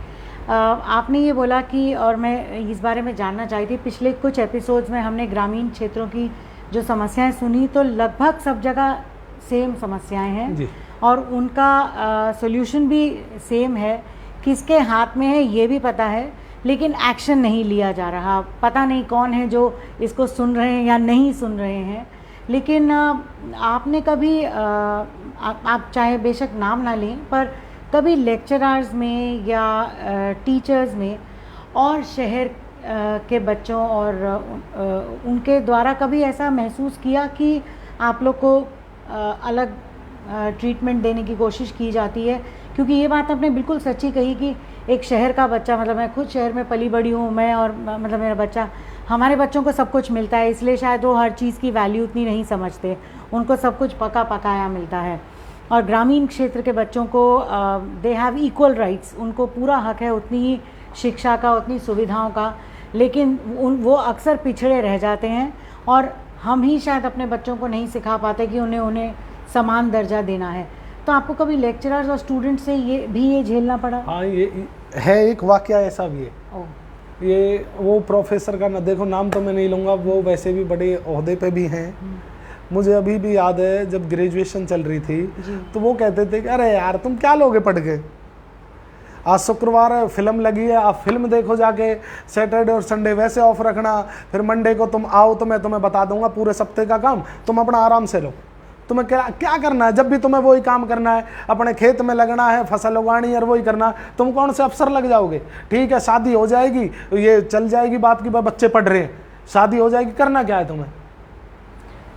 आपने ये बोला कि, और मैं इस बारे में जानना चाहती थी, पिछले कुछ एपिसोड्स में हमने ग्रामीण क्षेत्रों की जो समस्याएं सुनी तो लगभग सब जगह सेम समस्याएं हैं जी। और उनका सॉल्यूशन भी सेम है। किसके हाथ में है ये भी पता है, लेकिन एक्शन नहीं लिया जा रहा। पता नहीं कौन है जो इसको सुन रहे हैं या नहीं सुन रहे हैं। लेकिन आपने कभी आप चाहे बेशक नाम ना लें, पर कभी लेक्चरर्स में या टीचर्स में और शहर के बच्चों और उनके द्वारा कभी ऐसा महसूस किया कि आप लोग को अलग ट्रीटमेंट देने की कोशिश की जाती है? क्योंकि ये बात आपने बिल्कुल सच्ची कही कि एक शहर का बच्चा, मतलब मैं खुद शहर में पली बड़ी हूँ, मैं और मतलब मेरा बच्चा, हमारे बच्चों को सब कुछ मिलता है, इसलिए शायद वो हर चीज़ की वैल्यू उतनी नहीं समझते, उनको सब कुछ पका पकाया मिलता है। और ग्रामीण क्षेत्र के बच्चों को दे हैव इक्वल राइट्स, उनको पूरा हक है उतनी ही शिक्षा का, उतनी सुविधाओं का, लेकिन वो अक्सर पिछड़े रह जाते हैं और हम ही शायद अपने बच्चों को नहीं सिखा पाते कि उन्हें समान दर्जा देना है। तो आपको कभी लेक्चरर्स और स्टूडेंट से ये झेलना पड़ा? हाँ, ये है, एक वाकया ऐसा भी है। ये वो प्रोफेसर का, ना देखो नाम तो मैं नहीं लूँगा, वो वैसे भी बड़े ओहदे पे भी हैं। मुझे अभी भी याद है जब ग्रेजुएशन चल रही थी तो वो कहते थे कि अरे यार तुम क्या लोगे पढ़ के, आज शुक्रवार है, फिल्म लगी है, आप फिल्म देखो जाके, सैटरडे और संडे वैसे ऑफ रखना, फिर मंडे को तुम आओ तो मैं तुम्हें बता दूंगा पूरे सप्ते का काम, तुम अपना आराम से लो। तुम्हें क्या करना है? जब भी तुम्हें वही काम करना है, अपने खेत में लगना है, फसल उगानी है और वही करना, तुम कौन से अफसर लग जाओगे? ठीक है, शादी हो जाएगी, ये चल जाएगी बात की बच्चे पढ़ रहे हैं, शादी हो जाएगी, करना क्या है तुम्हें?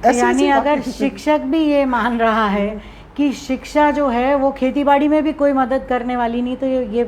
यानी अगर शिक्षक भी ये मान रहा है कि शिक्षा जो है वो खेतीबाड़ी में भी कोई मदद करने वाली नहीं, तो ये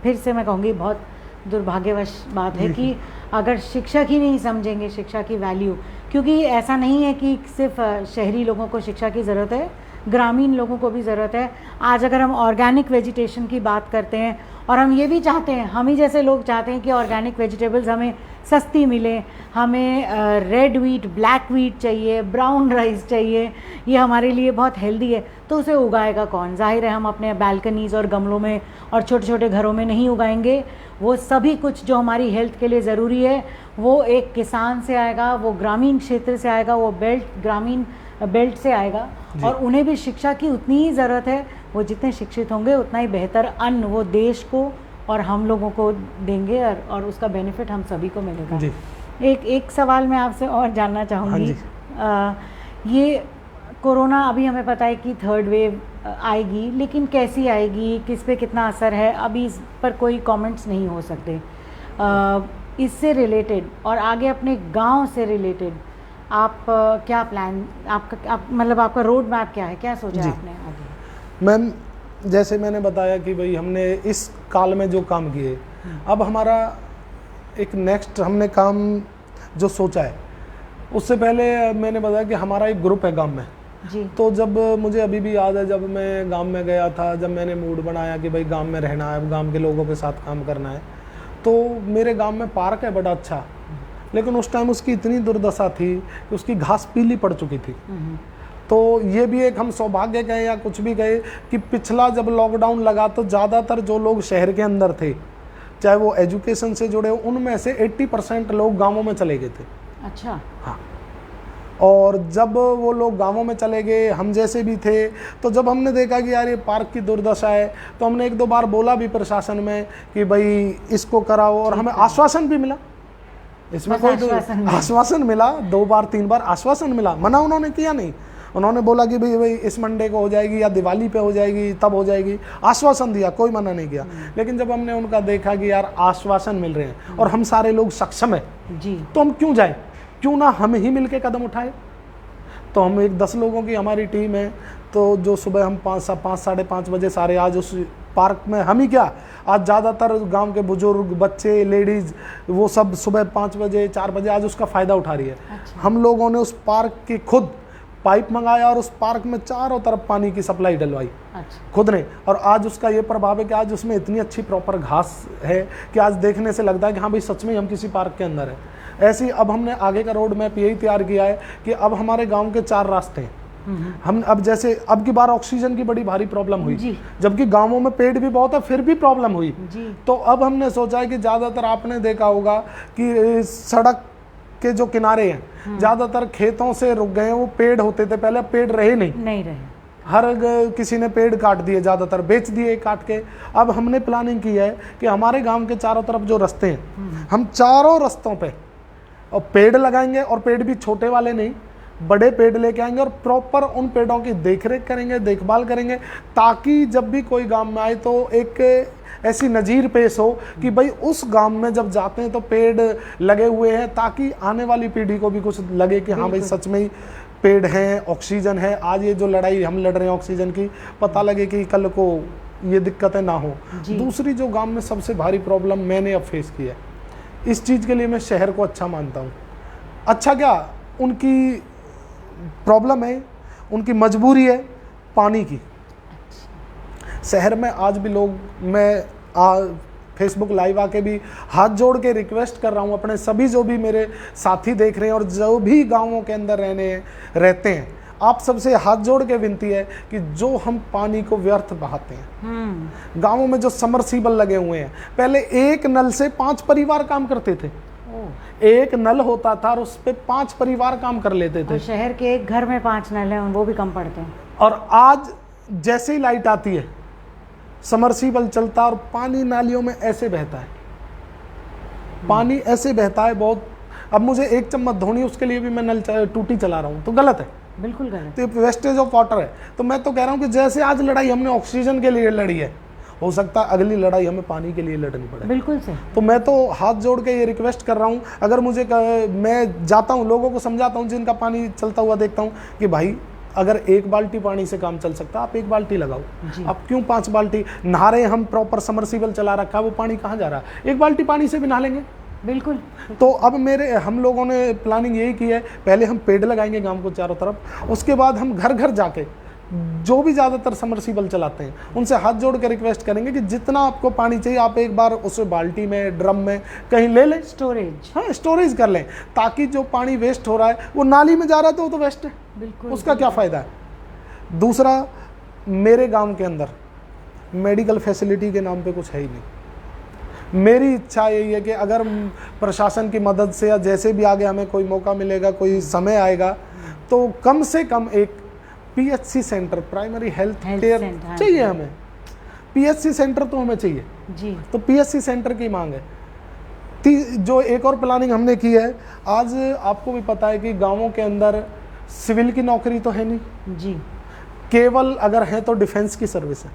फिर से मैं कहूँगी बहुत दुर्भाग्यवश बात है कि अगर शिक्षक ही नहीं समझेंगे शिक्षा की वैल्यू, क्योंकि ऐसा नहीं है कि सिर्फ शहरी लोगों को शिक्षा की ज़रूरत है, ग्रामीण लोगों को भी ज़रूरत है। आज अगर हम ऑर्गेनिक वेजिटेशन की बात करते हैं, और हम ये भी चाहते हैं, हम ही जैसे लोग चाहते हैं कि ऑर्गेनिक वेजिटेबल्स हमें सस्ती मिले, हमें रेड वीट, ब्लैक वीट चाहिए, ब्राउन राइस चाहिए, ये हमारे लिए बहुत हेल्दी है, तो उसे उगाएगा कौन? जाहिर है हम अपने बैल्कनीज़ और गमलों में और छोटे छोटे घरों में नहीं उगाएंगे। वो सभी कुछ जो हमारी हेल्थ के लिए ज़रूरी है वो एक किसान से आएगा, वो ग्रामीण क्षेत्र से आएगा, वो ग्रामीण बेल्ट से आएगा, और उन्हें भी शिक्षा की उतनी ही ज़रूरत है। वो जितने शिक्षित होंगे उतना ही बेहतर अन्न वो देश को और हम लोगों को देंगे, और उसका बेनिफिट हम सभी को मिलेगा जी। एक सवाल मैं आपसे और जानना चाहूँगी, ये कोरोना अभी हमें पता है कि थर्ड वेव आएगी, लेकिन कैसी आएगी, किस पे कितना असर है, अभी इस पर कोई कमेंट्स नहीं हो सकते। इससे रिलेटेड और आगे अपने गांव से रिलेटेड आप क्या प्लान, मतलब आपका रोड मैप क्या है, क्या सोचा है आपने आगे? मैम, जैसे मैंने बताया कि भाई हमने इस काल में जो काम किए, अब हमारा एक नेक्स्ट हमने काम जो सोचा है, उससे पहले मैंने बताया कि हमारा एक ग्रुप है गांव में जी। तो जब मुझे अभी भी याद है जब मैं गांव में गया था, जब मैंने मूड बनाया कि भाई गांव में रहना है, गांव के लोगों के साथ काम करना है, तो मेरे गांव में पार्क है बड़ा अच्छा, लेकिन उस टाइम उसकी इतनी दुर्दशा थी कि उसकी घास पीली पड़ चुकी थी। तो ये भी एक हम सौभाग्य कहें या कुछ भी कहें कि पिछला जब लॉकडाउन लगा तो ज़्यादातर जो लोग शहर के अंदर थे, चाहे वो एजुकेशन से जुड़े, उनमें से 80% लोग गाँवों में चले गए थे। अच्छा। हाँ, और जब वो लोग गांवों में चले गए, हम जैसे भी थे, तो जब हमने देखा कि यार ये पार्क की दुर्दशा है, तो हमने एक दो बार बोला भी प्रशासन में कि भाई इसको कराओ, और हमें आश्वासन भी मिला, इसमें कोई आश्वासन मिला, 2 बार 3 बार आश्वासन मिला, मना उन्होंने किया नहीं। उन्होंने बोला कि भाई इस मंडे को हो जाएगी या दिवाली पे हो जाएगी, तब हो जाएगी, आश्वासन दिया, कोई मना नहीं किया। लेकिन जब हमने उनका देखा कि यार आश्वासन मिल रहे हैं और हम सारे लोग सक्षम है जी, तो हम क्यों जाए, क्यों ना हम ही मिलके कदम उठाए। तो हम एक 10 लोगों की हमारी टीम है, तो जो सुबह हम 5 साढ़े 5 बजे सारे आज उस पार्क में, हम ही क्या, आज ज़्यादातर गांव के बुजुर्ग, बच्चे, लेडीज़, वो सब सुबह 5 बजे 4 बजे आज उसका फ़ायदा उठा रही है। अच्छा। हम लोगों ने उस पार्क की खुद पाइप मंगाया और उस पार्क में चारों तरफ पानी की सप्लाई डलवाई अच्छा। खुद ने, और आज उसका ये प्रभाव है कि आज उसमें इतनी अच्छी प्रॉपर घास है कि आज देखने से लगता है कि हाँ भाई सच में हम किसी पार्क के अंदर हैं। ऐसे ही अब हमने आगे का रोड मैप यही तैयार किया है कि अब हमारे गांव के 4 रास्ते हैं। हम अब जैसे अब की बार ऑक्सीजन की बड़ी भारी प्रॉब्लम हुई, जी। जबकि गांवों में पेड़ भी बहुत है फिर भी प्रॉब्लम हुई जी। तो अब हमने सोचा है कि ज़्यादातर आपने देखा होगा कि सड़क के जो किनारे हैं ज़्यादातर खेतों से रुक गए हैं, वो पेड़ होते थे पहले, पेड़ रहे नहीं रहे, हर किसी ने पेड़ काट दिए, ज़्यादातर बेच दिए काट के। अब हमने प्लानिंग की है कि हमारे गांव के चारों तरफ जो रास्ते हैं, हम चारों रास्तों पे और पेड़ लगाएंगे, और पेड़ भी छोटे वाले नहीं, बड़े पेड़ लेके आएंगे और प्रॉपर उन पेड़ों की देखरेख करेंगे, देखभाल करेंगे, ताकि जब भी कोई गांव में आए तो एक ऐसी नज़ीर पेश हो कि भाई उस गांव में जब जाते हैं तो पेड़ लगे हुए हैं, ताकि आने वाली पीढ़ी को भी कुछ लगे कि हाँ भाई सच में ही पेड़ हैं, ऑक्सीजन है। आज ये जो लड़ाई हम लड़ रहे हैं ऑक्सीजन की, पता लगे कि कल को ये दिक्कतें ना हो। दूसरी जो गांव में सबसे भारी प्रॉब्लम मैंने अब फेस की है, इस चीज़ के लिए मैं शहर को अच्छा मानता हूँ। अच्छा क्या, उनकी प्रॉब्लम है, उनकी मजबूरी है पानी की। शहर में आज भी लोग, मैं फेसबुक लाइव आके भी हाथ जोड़ के रिक्वेस्ट कर रहा हूँ अपने सभी जो भी मेरे साथी देख रहे हैं और जो भी गांवों के अंदर रहते हैं, आप सबसे हाथ जोड़ के विनती है कि जो हम पानी को व्यर्थ बहाते हैं, गांवों में जो समरसीबल लगे हुए हैं, पहले एक नल से 5 परिवार काम करते थे। एक नल होता था और उस पे 5 परिवार काम कर लेते थे। शहर के एक घर में 5 नल हैं, वो भी कम पड़ते हैं। और आज जैसे ही लाइट आती है समरसीबल चलता है और पानी नालियों में ऐसे बहता है, पानी ऐसे बहता है बहुत। अब मुझे 1 चम्मच धोनी, उसके लिए भी मैं नल टूटी चला रहा हूँ, तो गलत है, बिल्कुल गलत। तो वेस्टेज ऑफ वाटर है। तो मैं तो कह रहा हूँ कि जैसे आज लड़ाई हमने ऑक्सीजन के लिए लड़ी है, हो सकता है अगली लड़ाई हमें पानी के लिए लड़नी पड़े। बिल्कुल से। तो मैं तो हाथ जोड़ के ये रिक्वेस्ट कर रहा हूँ, अगर मैं जाता हूँ लोगों को समझाता हूँ जिनका पानी चलता हुआ देखता हूँ कि भाई अगर 1 बाल्टी पानी से काम चल सकता है, आप 1 बाल्टी लगाओ, आप क्यों 5 बाल्टी नहा रहे हैं? हम प्रॉपर समरसीबल चला रखा है, वो पानी कहाँ जा रहा है? 1 बाल्टी पानी से भी नहा लेंगे। बिल्कुल। तो अब हम लोगों ने प्लानिंग यही की है, पहले हम पेड़ लगाएंगे गांव को चारों तरफ, उसके बाद हम घर घर जाके जो भी ज़्यादातर समरसीबल चलाते हैं उनसे हाथ जोड़ के रिक्वेस्ट करेंगे कि जितना आपको पानी चाहिए आप एक बार उसे बाल्टी में, ड्रम में कहीं ले लें, स्टोरेज, हाँ स्टोरेज कर लें, ताकि जो पानी वेस्ट हो रहा है वो नाली में जा रहा है तो वो तो वेस्ट है, बिल्कुल, उसका क्या फ़ायदा है। दूसरा, मेरे गांव के अंदर मेडिकल फैसिलिटी के नाम पे कुछ है ही नहीं। मेरी इच्छा यही है कि अगर प्रशासन की मदद से या जैसे भी आगे हमें कोई मौका मिलेगा, कोई समय आएगा, तो कम से कम एक PHC centre, primary health care चाहिए हमें। PHC सेंटर तो हमें चाहिए जी। तो PHC सेंटर की मांग है। जो एक और प्लानिंग हमने की है, आज आपको भी पता है कि गांवों के अंदर सिविल की नौकरी तो है नहीं जी, केवल अगर है तो डिफेंस की सर्विस है।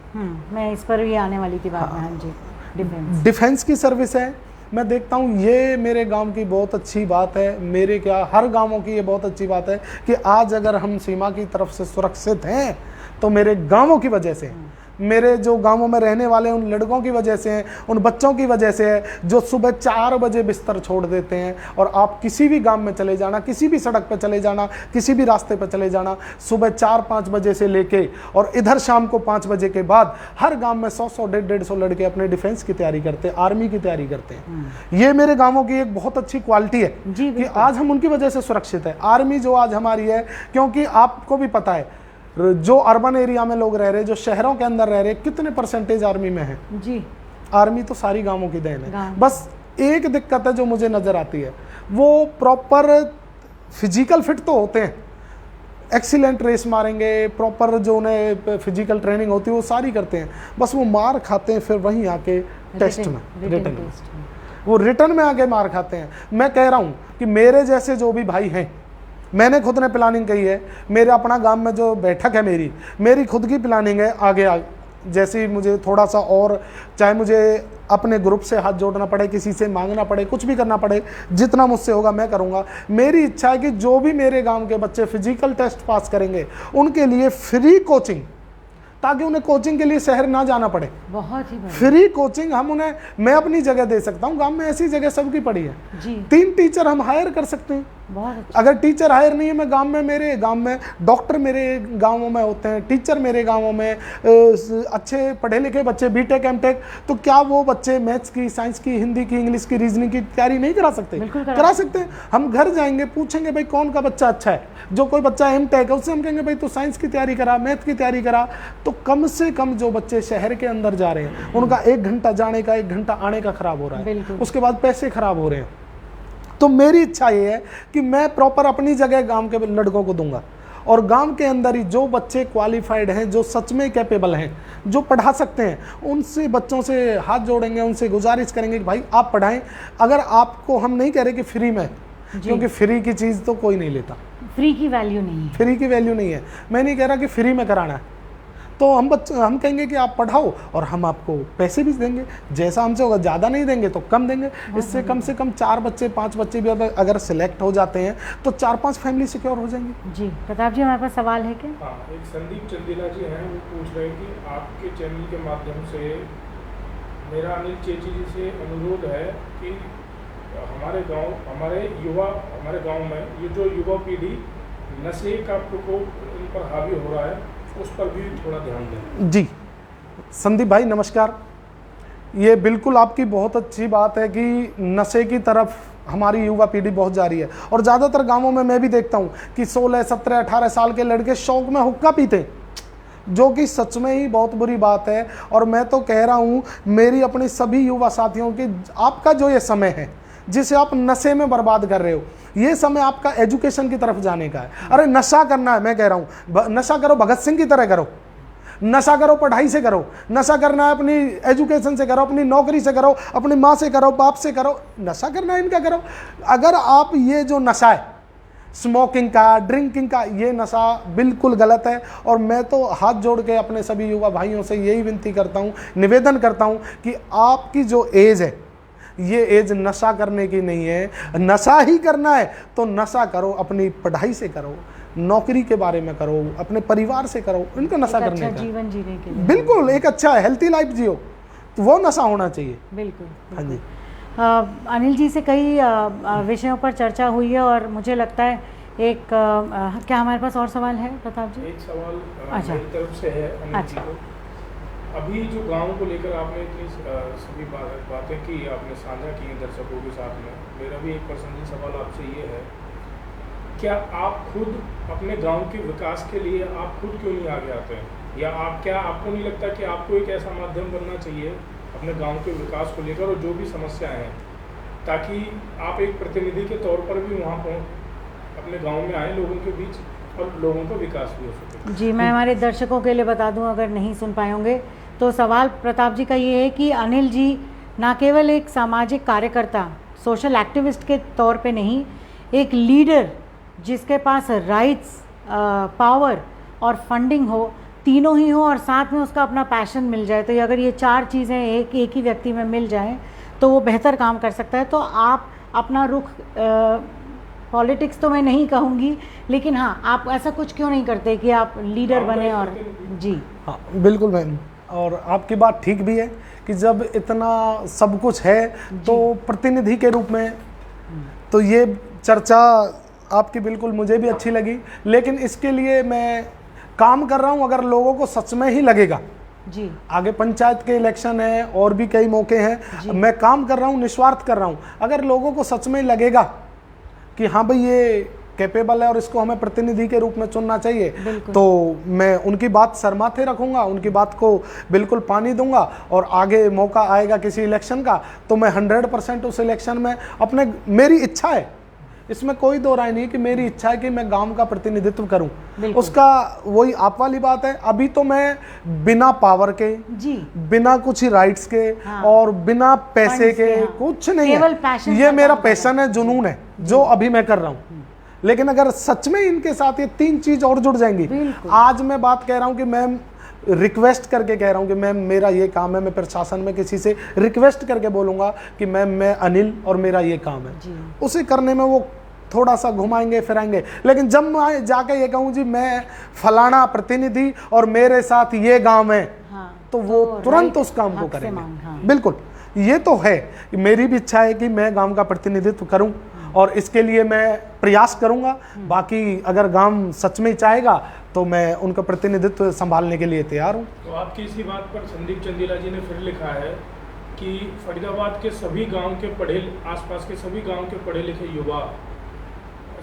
मैं इस पर भी आने वाली थी बात में। हाँ जी, डिफेंस की सर्विस है। मैं देखता हूँ ये मेरे गांव की बहुत अच्छी बात है, मेरे क्या हर गांवों की ये बहुत अच्छी बात है कि आज अगर हम सीमा की तरफ से सुरक्षित हैं तो मेरे गांवों की वजह से, मेरे जो गांवों में रहने वाले उन लड़कों की वजह से है, उन बच्चों की वजह से है जो सुबह 4 बजे बिस्तर छोड़ देते हैं। और आप किसी भी गांव में चले जाना, किसी भी सड़क पर चले जाना, किसी भी रास्ते पर चले जाना, सुबह 4-5 बजे से लेके और इधर शाम को 5 बजे के बाद हर गांव में 100-100, 150-150 लड़के अपने डिफेंस की तैयारी करते हैं, आर्मी की तैयारी करते हैं। ये मेरे गाँवों की एक बहुत अच्छी क्वालिटी है कि आज हम उनकी वजह से सुरक्षित है। आर्मी जो आज हमारी है, क्योंकि आपको भी पता है जो अर्बन एरिया में लोग रह रहे, जो शहरों के अंदर रह रहे, कितने परसेंटेज आर्मी में है जी। आर्मी तो सारी गांवों की देन है। बस एक दिक्कत है जो मुझे नजर आती है, वो प्रॉपर फिजिकल फिट तो होते हैं, एक्सीलेंट रेस मारेंगे, प्रॉपर जो उन्हें फिजिकल ट्रेनिंग होती है वो सारी करते हैं, बस वो मार खाते हैं फिर वहीं आके टेस्ट में, रिटर्न में, वो रिटर्न में आके मार खाते हैं। मैं कह रहा हूँ कि मेरे जैसे जो भी भाई हैं, मैंने खुद ने प्लानिंग की है, मेरे अपना गांव में जो बैठक है मेरी खुद की प्लानिंग है, आगे जैसे ही मुझे थोड़ा सा और, चाहे मुझे अपने ग्रुप से हाथ जोड़ना पड़े, किसी से मांगना पड़े, कुछ भी करना पड़े, जितना मुझसे होगा मैं करूँगा। मेरी इच्छा है कि जो भी मेरे गांव के बच्चे फिजिकल टेस्ट पास करेंगे उनके लिए फ्री कोचिंग, ताकि उन्हें कोचिंग के लिए शहर ना जाना पड़े। बहुत ही बढ़िया। फ्री कोचिंग हम उन्हें, मैं अपनी जगह दे सकता हूँ, गांव में ऐसी जगह सबकी पड़ी है जी। 3 टीचर हम हायर कर सकते हैं। बहुत अच्छा। अगर टीचर हायर नहीं है, मैं गांव में, मेरे गांव में डॉक्टर मेरे गांवों में होते हैं, टीचर मेरे गांवों में अच्छे पढ़े लिखे बच्चे, बीटेक एमटेक, तो क्या वो बच्चे मैथ्स की, साइंस की, हिंदी की, इंग्लिश की, रीजनिंग की तैयारी नहीं करा सकते? बिल्कुल करा सकते हैं। हम घर जाएंगे, पूछेंगे भाई कौन का बच्चा अच्छा है, जो कोई बच्चा एमटेक है उससे हम कहेंगे भाई तू साइंस की तैयारी करा, मैथ की तैयारी करा। तो कम से कम जो बच्चे शहर के अंदर जा रहे हैं उनका 1 घंटा जाने का, 1 घंटा आने का खराब हो रहा है, उसके बाद पैसे खराब हो रहे हैं। तो मेरी इच्छा ये है कि मैं प्रॉपर अपनी जगह गांव के लड़कों को दूंगा, और गांव के अंदर ही जो बच्चे क्वालिफाइड हैं, जो सच में कैपेबल हैं, जो पढ़ा सकते हैं, उनसे बच्चों से हाथ जोड़ेंगे, उनसे गुजारिश करेंगे कि भाई आप पढ़ाएं। अगर आपको, हम नहीं कह रहे कि फ्री में, क्योंकि फ्री की चीज़ तो कोई नहीं लेता, फ्री की वैल्यू नहीं है, फ्री की वैल्यू नहीं है। मैं नहीं कह रहा कि फ्री में कराना है, तो हम कहेंगे कि आप पढ़ाओ और हम आपको पैसे भी देंगे, जैसा हमसे होगा। ज़्यादा नहीं देंगे तो कम देंगे। इससे कम से कम 4 बच्चे 5 बच्चे भी अगर सिलेक्ट हो जाते हैं तो 4-5 फैमिली सिक्योर हो जाएंगी। जी। प्रताप जी, हमारे पास सवाल है क्या? हाँ, एक संदीप चंदेला जी हैं, वो पूछ रहे हैं कि आपके चैनल के माध्यम से मेरा अनिल चेची जी से अनुरोध है कि हमारे गांव में ये जो युवा पीढ़ी नशे का प्रकोप इन पर हावी हो रहा है, उस पर भी थोड़ा ध्यान दें। जी संदीप भाई नमस्कार। ये बिल्कुल आपकी बहुत अच्छी बात है कि नशे की तरफ हमारी युवा पीढ़ी बहुत जा रही है, और ज़्यादातर गांवों में मैं भी देखता हूं कि 16, 17, 18 साल के लड़के शौक में हुक्का पीते हैं, जो कि सच में ही बहुत बुरी बात है। और मैं तो कह रहा हूं मेरी अपनी सभी युवा साथियों की, आपका जो ये समय है जिसे आप नशे में बर्बाद कर रहे हो, ये समय आपका एजुकेशन की तरफ जाने का है। अरे नशा करना है, मैं कह रहा हूँ नशा करो, भगत सिंह की तरह करो, नशा करो पढ़ाई से करो, नशा करना है अपनी एजुकेशन से करो, अपनी नौकरी से करो, अपनी माँ से करो, बाप से करो, नशा करना है इनका करो। अगर आप ये जो नशा है स्मोकिंग का, ड्रिंकिंग का, ये नशा बिल्कुल गलत है। और मैं तो हाथ जोड़ के अपने सभी युवा भाइयों से यही विनती करता हूँ, निवेदन करता हूँ कि आपकी जो एज है, ये एज नशा करने की नहीं है। नशा ही करना है तो नशा करो, अपनी पढ़ाई से करो, नौकरी के बारे में करो, अपने परिवार से करो, इनका नशा करने का जीवन जीने के लिए बिल्कुल एक अच्छा हेल्थी लाइफ जियो, तो वो नशा होना चाहिए। बिल्कुल। हाँ जी। अनिल जी से कई विषयों पर चर्चा हुई है, और मुझे लगता है एक क्या हमारे पास और सवाल है प्रताप जी? एक सवाल अच्छा। मेरी तरफ से है अनिल जी को। अभी जो गांव को लेकर आपने इतनी सभी बातें की, आपने साझा की दर्शकों के साथ में, मेरा भी एक पर्सनली सवाल आपसे ये है, क्या आप खुद अपने गांव के विकास के लिए आप खुद क्यों नहीं आगे आते हैं? या आपको नहीं लगता कि आपको एक ऐसा माध्यम बनना चाहिए अपने गांव के विकास को लेकर, और जो भी समस्याएं हैं, ताकि आप एक प्रतिनिधि के तौर पर भी वहाँ अपने गांव में आए, लोगों के बीच, और लोगों का विकास भी हो सके? जी, मैं हमारे दर्शकों के लिए बता दूं, अगर नहीं सुन पाए होंगे, तो सवाल प्रताप जी का ये है कि अनिल जी ना केवल एक सामाजिक कार्यकर्ता, सोशल एक्टिविस्ट के तौर पे नहीं, एक लीडर जिसके पास राइट्स, पावर और फंडिंग हो, तीनों ही हो, और साथ में उसका अपना पैशन मिल जाए, तो अगर ये 4 चीज़ें एक ही व्यक्ति में मिल जाएं तो वो बेहतर काम कर सकता है। तो आप अपना रुख, पॉलिटिक्स तो मैं नहीं कहूँगी, लेकिन हाँ, आप ऐसा कुछ क्यों नहीं करते कि आप लीडर बने? और जी हाँ बिल्कुल मैम, और आपकी बात ठीक भी है कि जब इतना सब कुछ है तो प्रतिनिधि के रूप में, तो ये चर्चा आपकी बिल्कुल मुझे भी अच्छी लगी, लेकिन इसके लिए मैं काम कर रहा हूँ। अगर लोगों को सच में ही लगेगा, जी, आगे पंचायत के इलेक्शन है और भी कई मौके हैं, मैं काम कर रहा हूँ, निस्वार्थ कर रहा हूँ। अगर लोगों को सच में लगेगा कि हाँ भाई ये कैपेबल है और इसको हमें प्रतिनिधि के रूप में चुनना चाहिए, तो मैं उनकी बात सर माथे रखूंगा, उनकी बात को बिल्कुल पानी दूंगा, और आगे मौका आएगा किसी इलेक्शन का तो मैं 100% उस इलेक्शन में अपने, मेरी इच्छा है, इसमें कोई दो राय नहीं कि मेरी इच्छा है कि मैं गांव का प्रतिनिधित्व करूं। उसका वही आप वाली बात है, अभी तो मैं बिना पावर के, जी, बिना कुछ ही राइट्स के, हाँ, और बिना पैसे के, हाँ, कुछ नहीं केवल है, पैशन ये मेरा पैशन है, जुनून है जो अभी मैं कर रहा हूँ। लेकिन अगर सच में इनके साथ ये 3 चीज और जुड़ जाएंगी, आज मैं बात कह रहा हूँ कि मैं रिक्वेस्ट करके कह रहा हूँ कि मैं, मेरा ये काम है, मैं प्रशासन में किसी से रिक्वेस्ट करके बोलूँगा कि मैं अनिल और मेरा ये काम है, उसे करने में वो थोड़ा सा घुमाएंगे फिराएंगे। लेकिन जब मैं जाके ये कहूँ जी मैं फलाना प्रतिनिधि और मेरे साथ ये गांव है, तो वो तुरंत उस काम को करेंगे। बिल्कुल, ये तो है, मेरी भी इच्छा है कि मैं गांव का प्रतिनिधित्व करूं और इसके लिए मैं प्रयास करूंगा। बाकी अगर गांव सच में चाहेगा तो मैं उनका प्रतिनिधित्व संभालने के लिए तैयार हूं। तो आपकी इसी बात पर संदीप चंदीला जी ने फिर लिखा है कि फरीदाबाद के सभी गांव के आसपास के सभी गांव के पढ़े लिखे युवा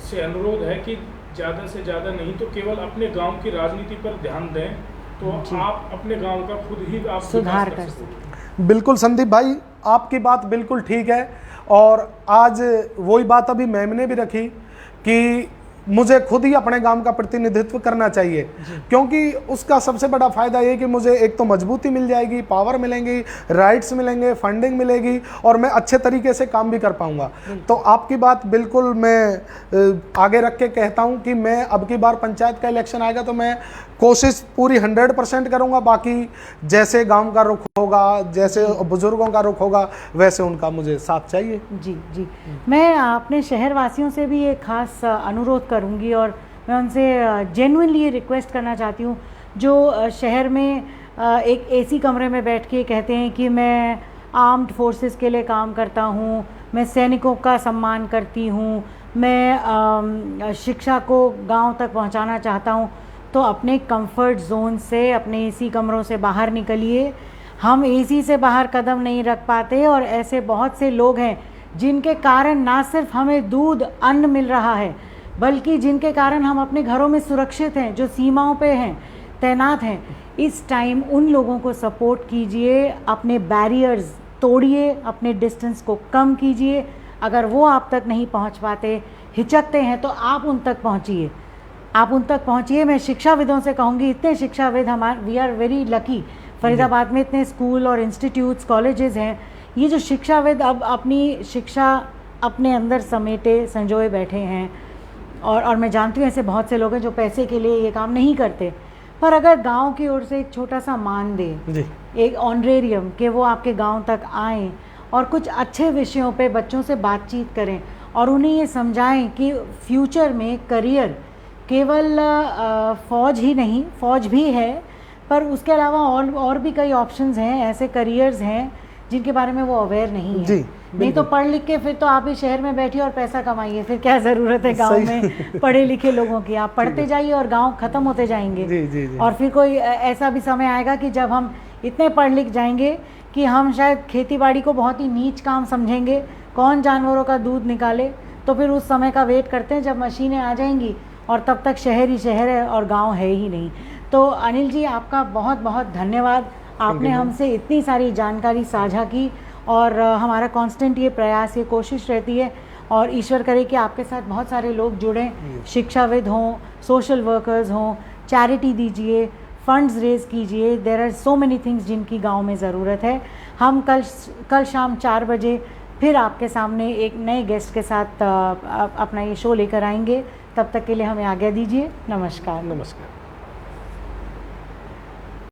से अनुरोध है कि ज़्यादा से ज़्यादा नहीं तो केवल अपने गांव की राजनीति पर ध्यान दें, तो आप अपने गांव का खुद ही आप सुधार कर सकते। बिल्कुल संदीप भाई, आपकी बात बिल्कुल ठीक है। और आज वही बात अभी मैम ने भी रखी कि मुझे खुद ही अपने गांव का प्रतिनिधित्व करना चाहिए, क्योंकि उसका सबसे बड़ा फायदा ये कि मुझे एक तो मजबूती मिल जाएगी, पावर मिलेंगी, राइट्स मिलेंगे, फंडिंग मिलेगी और मैं अच्छे तरीके से काम भी कर पाऊंगा। तो आपकी बात बिल्कुल मैं आगे रख के कहता हूं कि मैं अब की बार पंचायत का इलेक्शन आएगा तो मैं कोशिश पूरी 100% करूंगा। बाकी जैसे गांव का रुख होगा, जैसे बुजुर्गों का रुख होगा, वैसे उनका मुझे साथ चाहिए। जी, मैं अपने शहरवासियों से भी एक खास अनुरोध करूंगी और मैं उनसे जेन्युइनली ये रिक्वेस्ट करना चाहती हूँ, जो शहर में एक एसी कमरे में बैठ के कहते हैं कि मैं आर्म्ड फोर्सेस के लिए काम करता हूँ, मैं सैनिकों का सम्मान करती हूँ, मैं शिक्षा को गांव तक पहुँचाना चाहता हूँ, तो अपने कंफर्ट जोन से, अपने एसी कमरों से बाहर निकलिए। हम एसी से बाहर कदम नहीं रख पाते और ऐसे बहुत से लोग हैं जिनके कारण ना सिर्फ हमें दूध अन्न मिल रहा है, बल्कि जिनके कारण हम अपने घरों में सुरक्षित हैं, जो सीमाओं पे हैं, तैनात हैं। इस टाइम उन लोगों को सपोर्ट कीजिए, अपने बैरियर्स तोड़िए, अपने डिस्टेंस को कम कीजिए। अगर वो आप तक नहीं पहुंच पाते, हिचकते हैं, तो आप उन तक पहुंचिए, आप उन तक पहुंचिए। मैं शिक्षाविदों से कहूँगी, इतने शिक्षाविद we are very lucky, Faridabad में इतने स्कूल और इंस्टीट्यूट्स, कॉलेजेस हैं। ये जो शिक्षाविद अब अपनी शिक्षा अपने अंदर समेटे संजोए बैठे हैं, और मैं जानती हूँ ऐसे बहुत से लोग हैं जो पैसे के लिए ये काम नहीं करते, पर अगर गांव की ओर से एक छोटा सा मान दे, एक ऑनरेरियम, कि वो आपके गांव तक आएँ और कुछ अच्छे विषयों पे बच्चों से बातचीत करें और उन्हें ये समझाएं कि फ्यूचर में करियर केवल फ़ौज ही नहीं, फ़ौज भी है, पर उसके अलावा और भी कई ऑप्शंस हैं, ऐसे करियर्स हैं जिनके बारे में वो अवेयर नहीं है। नहीं तो पढ़ लिख के फिर तो आप ही शहर में बैठिए और पैसा कमाइए, फिर क्या ज़रूरत है गांव में पढ़े लिखे लोगों की। आप पढ़ते जाइए और गांव ख़त्म होते जाएंगे। और फिर कोई ऐसा भी समय आएगा कि जब हम इतने पढ़ लिख जाएंगे कि हम शायद खेती बाड़ी को बहुत ही नीच काम समझेंगे, कौन जानवरों का दूध निकाले। तो फिर उस समय का वेट करते हैं जब मशीनें आ जाएंगी, और तब तक शहर ही शहर है और गांव है ही नहीं। तो अनिल जी, आपका बहुत बहुत धन्यवाद, आपने हमसे इतनी सारी जानकारी साझा की। और हमारा कांस्टेंट ये प्रयास, ये कोशिश रहती है, और ईश्वर करे कि आपके साथ बहुत सारे लोग जुड़ें, शिक्षाविद हों, सोशल वर्कर्स हों, चैरिटी दीजिए, फंड्स रेज कीजिए। There are so many things जिनकी गांव में ज़रूरत है। हम कल शाम 4 बजे फिर आपके सामने एक नए गेस्ट के साथ अपना ये शो लेकर आएंगे। तब तक के लिए हमें आज्ञा दीजिए। नमस्कार। नमस्कार।